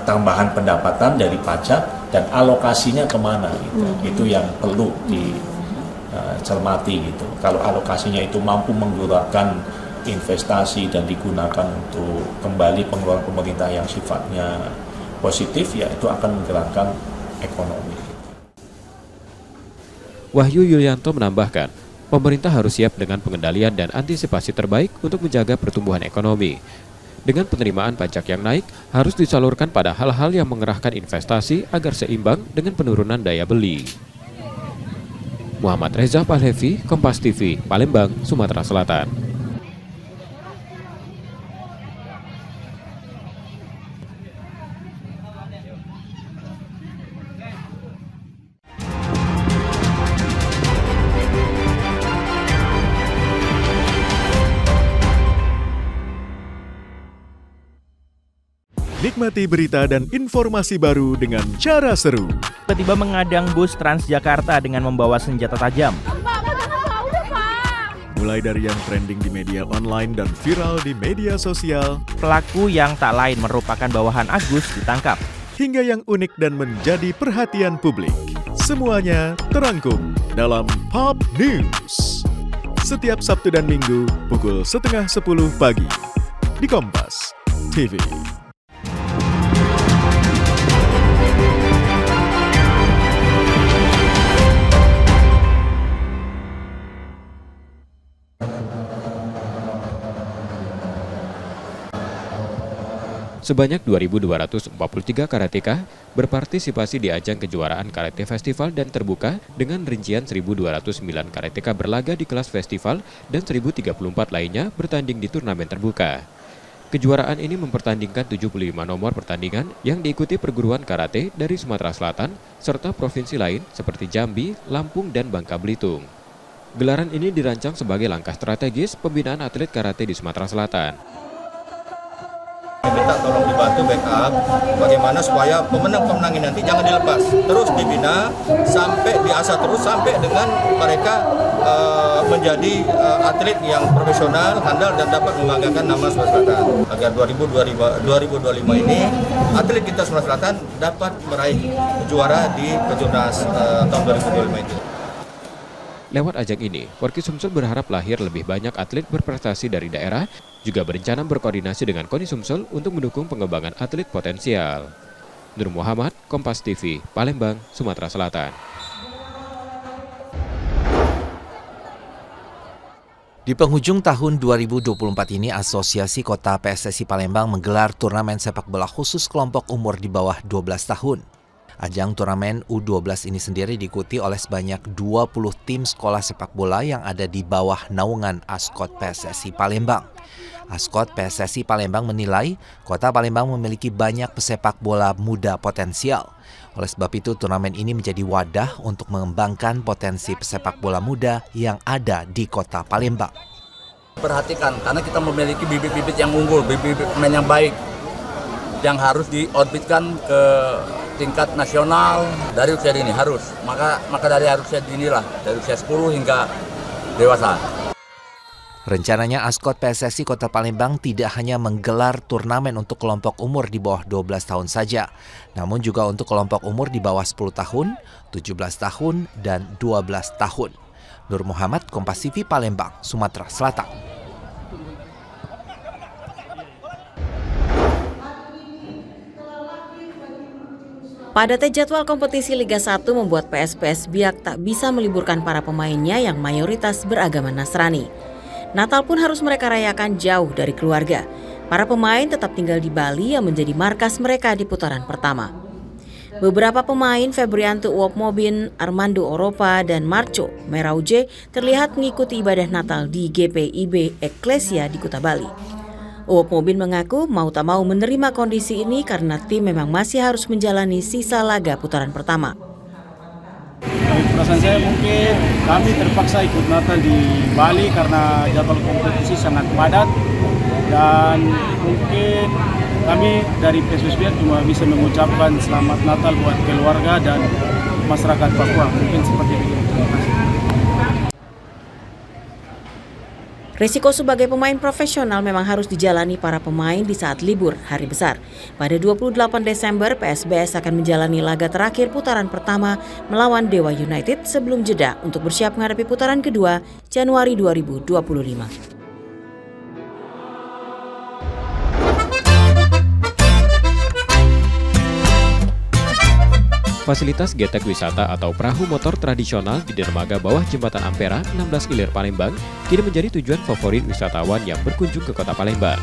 tambahan pendapatan dari pajak dan alokasinya kemana gitu. Itu yang perlu dicermati gitu. Kalau alokasinya itu mampu menggerakkan investasi dan digunakan untuk kembali pengeluaran pemerintah yang sifatnya positif, ya itu akan menggerakkan ekonomi. Wahyu Yulianto menambahkan, pemerintah harus siap dengan pengendalian dan antisipasi terbaik untuk menjaga pertumbuhan ekonomi. Dengan penerimaan pajak yang naik, harus disalurkan pada hal-hal yang mengerahkan investasi agar seimbang dengan penurunan daya beli. Muhammad Reza Pahlevi, Kompas TV, Palembang, Sumatera Selatan. Nikmati berita dan informasi baru dengan cara seru. Tiba-tiba mengadang bus Transjakarta dengan membawa senjata tajam. Mulai dari yang trending di media online dan viral di media sosial, pelaku yang tak lain merupakan bawahan Agus ditangkap. Hingga yang unik dan menjadi perhatian publik. Semuanya terangkum dalam Pop News. Setiap Sabtu dan Minggu pukul 9:30 pagi di Kompas TV. Sebanyak 2.243 karateka berpartisipasi di ajang kejuaraan karate festival dan terbuka dengan rincian 1.209 karateka berlaga di kelas festival dan 1.034 lainnya bertanding di turnamen terbuka. Kejuaraan ini mempertandingkan 75 nomor pertandingan yang diikuti perguruan karate dari Sumatera Selatan serta provinsi lain seperti Jambi, Lampung, dan Bangka Belitung. Gelaran ini dirancang sebagai langkah strategis pembinaan atlet karate di Sumatera Selatan. Minta tolong dibantu backup bagaimana supaya pemenang-pemenang ini nanti jangan dilepas, terus dibina sampai diasah terus sampai dengan mereka menjadi atlet yang profesional, handal dan dapat membanggakan nama Sumatera Selatan. Agar 2025 ini atlet kita Sumatera Selatan dapat meraih juara di Kejurnas tahun 2025 itu. Lewat ajang ini, Porki Sumsel berharap lahir lebih banyak atlet berprestasi dari daerah, juga berencana berkoordinasi dengan KONI Sumsel untuk mendukung pengembangan atlet potensial. Nur Muhammad, Kompas TV, Palembang, Sumatera Selatan. Di penghujung tahun 2024 ini, Asosiasi Kota PSSI Palembang menggelar turnamen sepak bola khusus kelompok umur di bawah 12 tahun. Ajang turnamen U12 ini sendiri diikuti oleh sebanyak 20 tim sekolah sepak bola yang ada di bawah naungan Askot PSSI Palembang. Askot PSSI Palembang menilai Kota Palembang memiliki banyak pesepak bola muda potensial. Oleh sebab itu, turnamen ini menjadi wadah untuk mengembangkan potensi pesepak bola muda yang ada di Kota Palembang. Perhatikan, karena kita memiliki bibit-bibit yang unggul, bibit-bibit pemain yang baik, yang harus diorbitkan ke tingkat nasional dari usia dini harus. Maka dari usia dini lah, dari usia 10 hingga dewasa. Rencananya Askot PSSI Kota Palembang tidak hanya menggelar turnamen untuk kelompok umur di bawah 12 tahun saja, namun juga untuk kelompok umur di bawah 10 tahun, 17 tahun, dan 12 tahun. Nur Muhammad, Kompas TV, Palembang, Sumatera Selatan. Padatnya jadwal kompetisi Liga 1 membuat PSPS Biak tak bisa meliburkan para pemainnya yang mayoritas beragama Nasrani. Natal pun harus mereka rayakan jauh dari keluarga. Para pemain tetap tinggal di Bali yang menjadi markas mereka di putaran pertama. Beberapa pemain Febrianto Uop Mobin, Armando Oropa, dan Marco Merauje terlihat mengikuti ibadah Natal di GPIB Eklesia di Kuta Bali. Uop Mobin mengaku mau tak mau menerima kondisi ini karena tim memang masih harus menjalani sisa laga putaran pertama. Perasaan saya mungkin kami terpaksa ikut Natal di Bali karena jadwal kompetisi sangat padat, dan mungkin kami dari PSPS Biak cuma bisa mengucapkan selamat Natal buat keluarga dan masyarakat Papua. Mungkin seperti itu. Terima kasih. Risiko sebagai pemain profesional memang harus dijalani para pemain di saat libur hari besar. Pada 28 Desember, PSBS akan menjalani laga terakhir putaran pertama melawan Dewa United sebelum jeda untuk bersiap menghadapi putaran kedua Januari 2025. Fasilitas getek wisata atau perahu motor tradisional di dermaga bawah Jembatan Ampera 16 Ilir Palembang kini menjadi tujuan favorit wisatawan yang berkunjung ke Kota Palembang.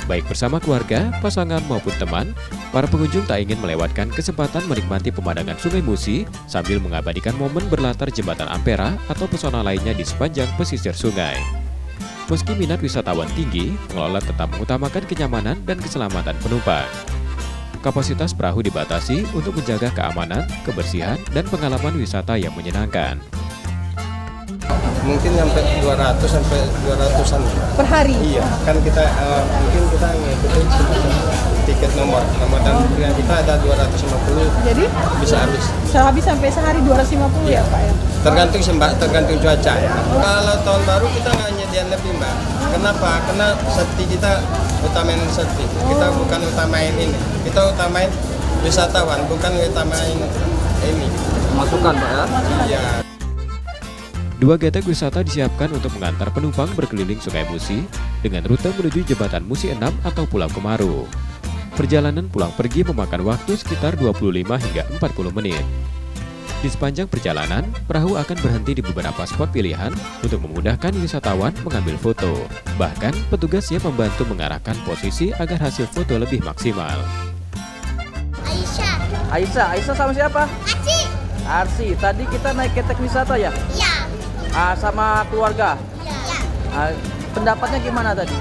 Baik bersama keluarga, pasangan maupun teman, para pengunjung tak ingin melewatkan kesempatan menikmati pemandangan Sungai Musi sambil mengabadikan momen berlatar Jembatan Ampera atau pesona lainnya di sepanjang pesisir sungai. Meski minat wisatawan tinggi, pengelola tetap mengutamakan kenyamanan dan keselamatan penumpang. Kapasitas perahu dibatasi untuk menjaga keamanan, kebersihan, dan pengalaman wisata yang menyenangkan. Mungkin sampai 200 sampai 200-an per hari. Iya, kan kita mungkin kita ngikutin tiket nomor dan pilihan kita ada 250. Jadi bisa habis. Bisa habis sampai sehari 250 ya Pak ya. Tergantung cuaca ya. Kalau tahun baru kita nggak nyediain lebih Mbak. Kenapa? Karena safety kita utamain safety. Kita bukan utamain ini. Kita utamain wisatawan, bukan utamain ini. Masukan Pak ya. Iya. 2 getek wisata disiapkan untuk mengantar penumpang berkeliling Sungai Musi dengan rute menuju Jembatan Musi 6 atau Pulau Kemaru. Perjalanan pulang pergi memakan waktu sekitar 25 hingga 40 menit. Di sepanjang perjalanan, perahu akan berhenti di beberapa spot pilihan untuk memudahkan wisatawan mengambil foto. Bahkan, petugas siap membantu mengarahkan posisi agar hasil foto lebih maksimal. Aisyah sama siapa? Arsi. Tadi kita naik getek wisata ya? Iya. Sama keluarga? Iya. Pendapatnya gimana tadi?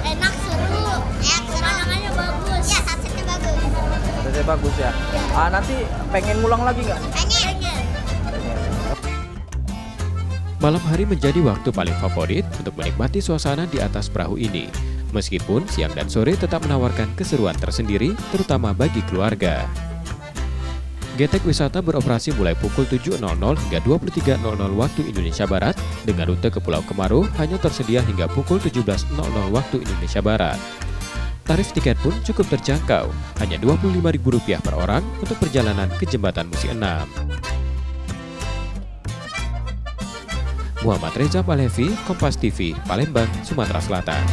Enak, seru. Pemandangannya bagus. Ya, sunsetnya bagus. Sunsetnya bagus ya? Nanti pengen ngulang lagi nggak? Pengen. Malam hari menjadi waktu paling favorit untuk menikmati suasana di atas perahu ini. Meskipun siang dan sore tetap menawarkan keseruan tersendiri, terutama bagi keluarga. Getek wisata beroperasi mulai pukul 7.00 hingga 23.00 waktu Indonesia Barat, dengan rute ke Pulau Kemaru hanya tersedia hingga pukul 17.00 waktu Indonesia Barat. Tarif tiket pun cukup terjangkau, hanya Rp25.000 per orang untuk perjalanan ke Jembatan Musi 6. Muhammad Reza Palevi, Kompas TV, Palembang, Sumatera Selatan.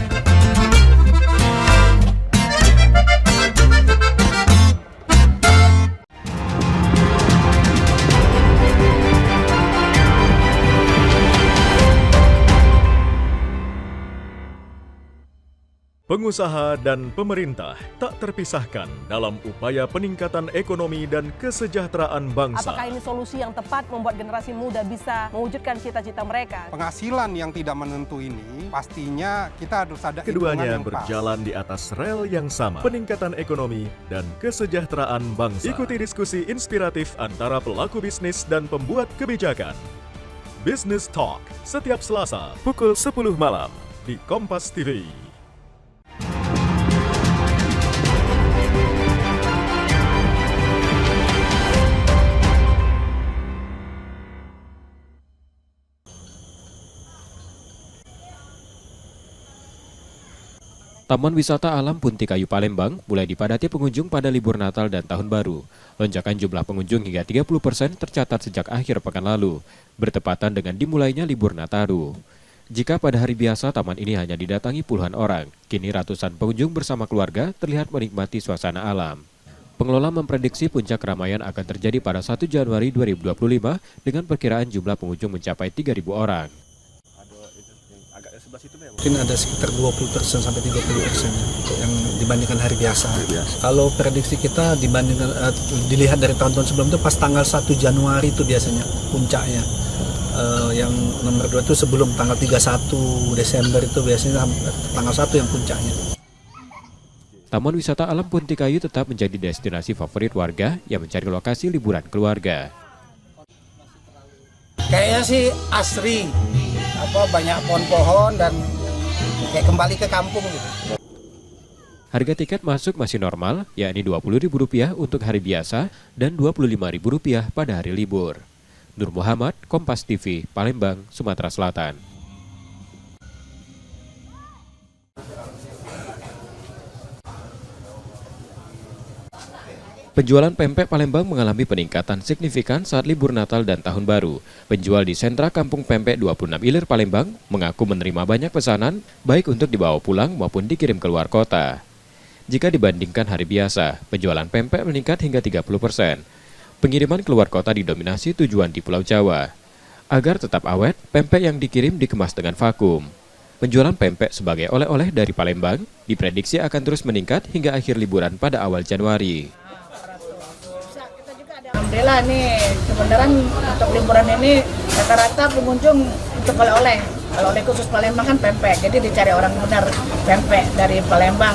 Pengusaha dan pemerintah tak terpisahkan dalam upaya peningkatan ekonomi dan kesejahteraan bangsa. Apakah ini solusi yang tepat membuat generasi muda bisa mewujudkan cita-cita mereka? Penghasilan yang tidak menentu ini pastinya kita harus ada Keduanya hitungan yang pas. berjalan di atas rel yang sama, peningkatan ekonomi dan kesejahteraan bangsa. Ikuti diskusi inspiratif antara pelaku bisnis dan pembuat kebijakan. Business Talk setiap Selasa pukul 10 malam di Kompas TV. Taman Wisata Alam Punti Kayu Palembang mulai dipadati pengunjung pada libur Natal dan Tahun Baru. Lonjakan jumlah pengunjung hingga 30% tercatat sejak akhir pekan lalu, bertepatan dengan dimulainya libur Nataru. Jika pada hari biasa taman ini hanya didatangi puluhan orang, kini ratusan pengunjung bersama keluarga terlihat menikmati suasana alam. Pengelola memprediksi puncak keramaian akan terjadi pada 1 Januari 2025 dengan perkiraan jumlah pengunjung mencapai 3.000 orang. Mungkin ada sekitar 20% sampai 30% yang dibandingkan hari biasa. Kalau prediksi kita dilihat dari tahun-tahun sebelum itu pas tanggal 1 Januari itu biasanya puncaknya. Yang nomor 2 itu sebelum tanggal 31 Desember itu biasanya tanggal 1 yang puncaknya. Taman Wisata Alam Punti Kayu tetap menjadi destinasi favorit warga yang mencari lokasi liburan keluarga. Kayaknya sih asri, banyak pohon-pohon dan kayak kembali ke kampung gitu. Harga tiket masuk masih normal, yakni Rp20.000 untuk hari biasa dan Rp25.000 pada hari libur. Nur Muhammad, Kompas TV, Palembang, Sumatera Selatan. Penjualan pempek Palembang mengalami peningkatan signifikan saat libur Natal dan Tahun Baru. Penjual di sentra Kampung Pempek 26 Ilir Palembang mengaku menerima banyak pesanan, baik untuk dibawa pulang maupun dikirim ke luar kota. Jika dibandingkan hari biasa, penjualan pempek meningkat hingga 30%. Pengiriman keluar kota didominasi tujuan di Pulau Jawa. Agar tetap awet, pempek yang dikirim dikemas dengan vakum. Penjualan pempek sebagai oleh-oleh dari Palembang diprediksi akan terus meningkat hingga akhir liburan pada awal Januari. Alhamdulillah nih, sebenarnya untuk liburan ini rata-rata pengunjung untuk oleh-oleh. Oleh khusus Palembang kan pempek, jadi dicari orang benar pempek dari Palembang.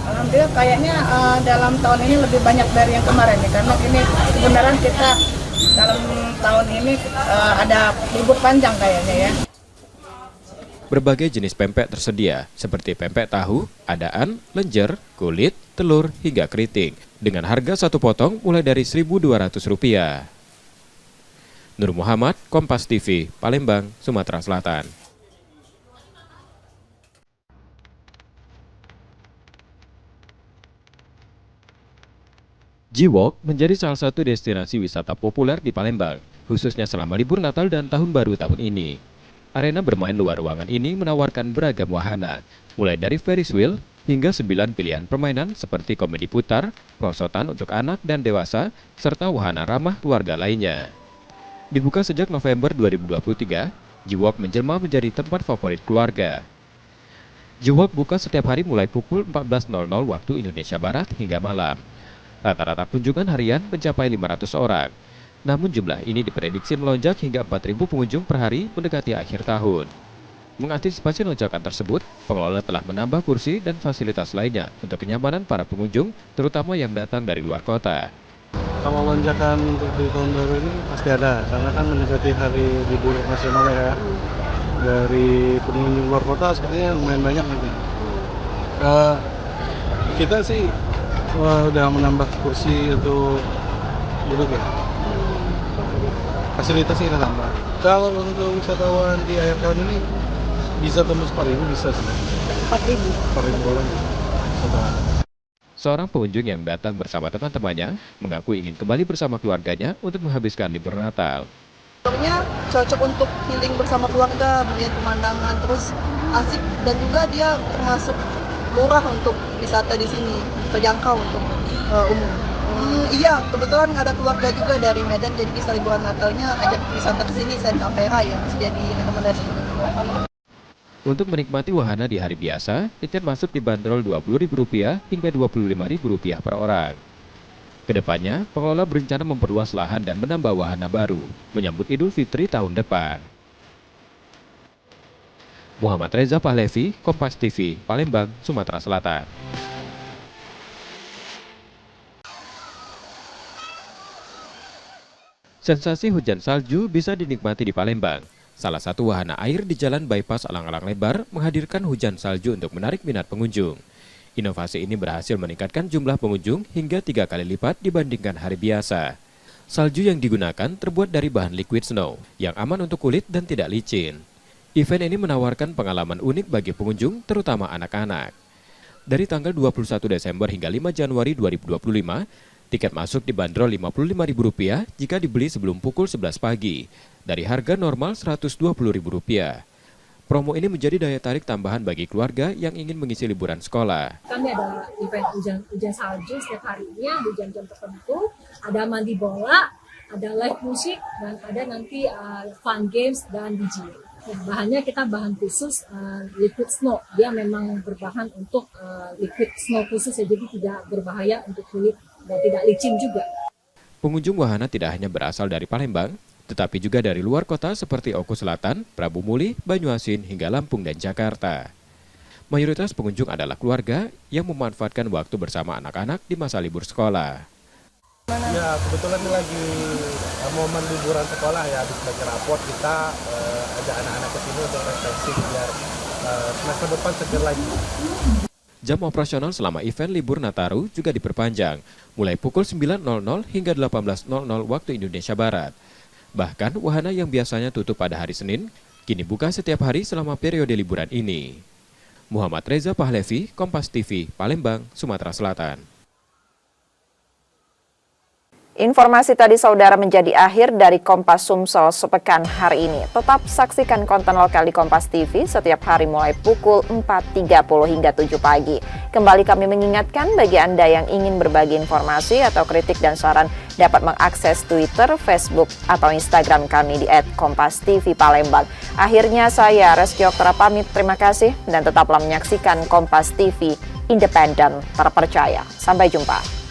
Alhamdulillah kayaknya dalam tahun ini lebih banyak dari yang kemarin nih, karena ini sebenarnya kita dalam tahun ini ada libur panjang kayaknya ya. Berbagai jenis pempek tersedia, seperti pempek tahu, adaan, lenjer, kulit, telur, hingga keriting, dengan harga satu potong mulai dari Rp1.200. Nur Muhammad, Kompas TV, Palembang, Sumatera Selatan. G-Walk menjadi salah satu destinasi wisata populer di Palembang, khususnya selama libur Natal dan Tahun Baru tahun ini. Arena bermain luar ruangan ini menawarkan beragam wahana, mulai dari Ferris wheel hingga 9 pilihan permainan seperti komedi putar, perosotan untuk anak dan dewasa, serta wahana ramah keluarga lainnya. Dibuka sejak November 2023, G-Walk menjelma menjadi tempat favorit keluarga. G-Walk buka setiap hari mulai pukul 14.00 waktu Indonesia Barat hingga malam. Rata-rata kunjungan harian mencapai 500 orang. Namun jumlah ini diprediksi melonjak hingga 4.000 pengunjung per hari mendekati akhir tahun. Mengantisipasi lonjakan tersebut, pengelola telah menambah kursi dan fasilitas lainnya untuk kenyamanan para pengunjung, terutama yang datang dari luar kota. Kalau lonjakan untuk di tahun baru ini pasti ada, karena kan mendekati hari libur nasional ya. Dari pengunjung luar kota sepertinya lumayan banyak gitu. Kita sih udah menambah kursi untuk duduk ya. Fasilitas kita tambah. Kalau untuk wisatawan di akhir tahun ini bisa tembus 4.000 bisa sih. 4.000 orang. Seorang pengunjung yang datang bersama teman-temannya mengaku ingin kembali bersama keluarganya untuk menghabiskan libur Natal. Sebenarnya cocok untuk healing bersama keluarga, melihat pemandangan, terus asik dan juga dia termasuk murah untuk wisata di sini, terjangkau untuk umum. Iya, kebetulan ada keluarga juga dari Medan, jadi bisa liburan Natalnya ajak wisata ke sini, Saint Ampera yang jadi rekomendasi. Untuk menikmati wahana di hari biasa, tiket masuk dibanderol Rp20.000 hingga Rp25.000 per orang. Kedepannya, pengelola berencana memperluas lahan dan menambah wahana baru, menyambut Idul Fitri tahun depan. Muhammad Reza Pahlevi, Kompas TV, Palembang, Sumatera Selatan. Sensasi hujan salju bisa dinikmati di Palembang. Salah satu wahana air di Jalan Bypass Alang-Alang Lebar menghadirkan hujan salju untuk menarik minat pengunjung. Inovasi ini berhasil meningkatkan jumlah pengunjung hingga 3 kali lipat dibandingkan hari biasa. Salju yang digunakan terbuat dari bahan liquid snow yang aman untuk kulit dan tidak licin. Event ini menawarkan pengalaman unik bagi pengunjung, terutama anak-anak. Dari tanggal 21 Desember hingga 5 Januari 2025, tiket masuk dibanderol Rp55.000 jika dibeli sebelum pukul 11 pagi, dari harga normal Rp120.000. Promo ini menjadi daya tarik tambahan bagi keluarga yang ingin mengisi liburan sekolah. Kami ada event hujan salju setiap harinya di jam-jam tertentu, ada mandi bola, ada live musik, dan ada nanti fun games dan DJ. Bahannya kita bahan khusus liquid snow, dia memang berbahan untuk liquid snow khusus ya, jadi tidak berbahaya untuk kulit dan tidak licin juga. Pengunjung wahana tidak hanya berasal dari Palembang, tetapi juga dari luar kota seperti Oku Selatan, Prabu Muli, Banyuasin, hingga Lampung dan Jakarta. Mayoritas pengunjung adalah keluarga yang memanfaatkan waktu bersama anak-anak di masa libur sekolah. Ya, kebetulan ini lagi momen liburan sekolah ya, habis baca raport kita ajak anak-anak ke sini untuk refreshing biar semester depan seger lagi. Jam operasional selama event libur Nataru juga diperpanjang, mulai pukul 9.00 hingga 18.00 waktu Indonesia Barat. Bahkan wahana yang biasanya tutup pada hari Senin, kini buka setiap hari selama periode liburan ini. Muhammad Reza Pahlevi, Kompas TV, Palembang, Sumatera Selatan. Informasi tadi saudara menjadi akhir dari Kompas Sumsel sepekan hari ini. Tetap saksikan konten lokal di Kompas TV setiap hari mulai pukul 4.30 hingga 7 pagi. Kembali kami mengingatkan bagi Anda yang ingin berbagi informasi atau kritik dan saran dapat mengakses Twitter, Facebook, atau Instagram kami di @KompasTV_Palembang. Akhirnya saya Reski Oktara pamit, terima kasih dan tetaplah menyaksikan Kompas TV independen terpercaya. Sampai jumpa.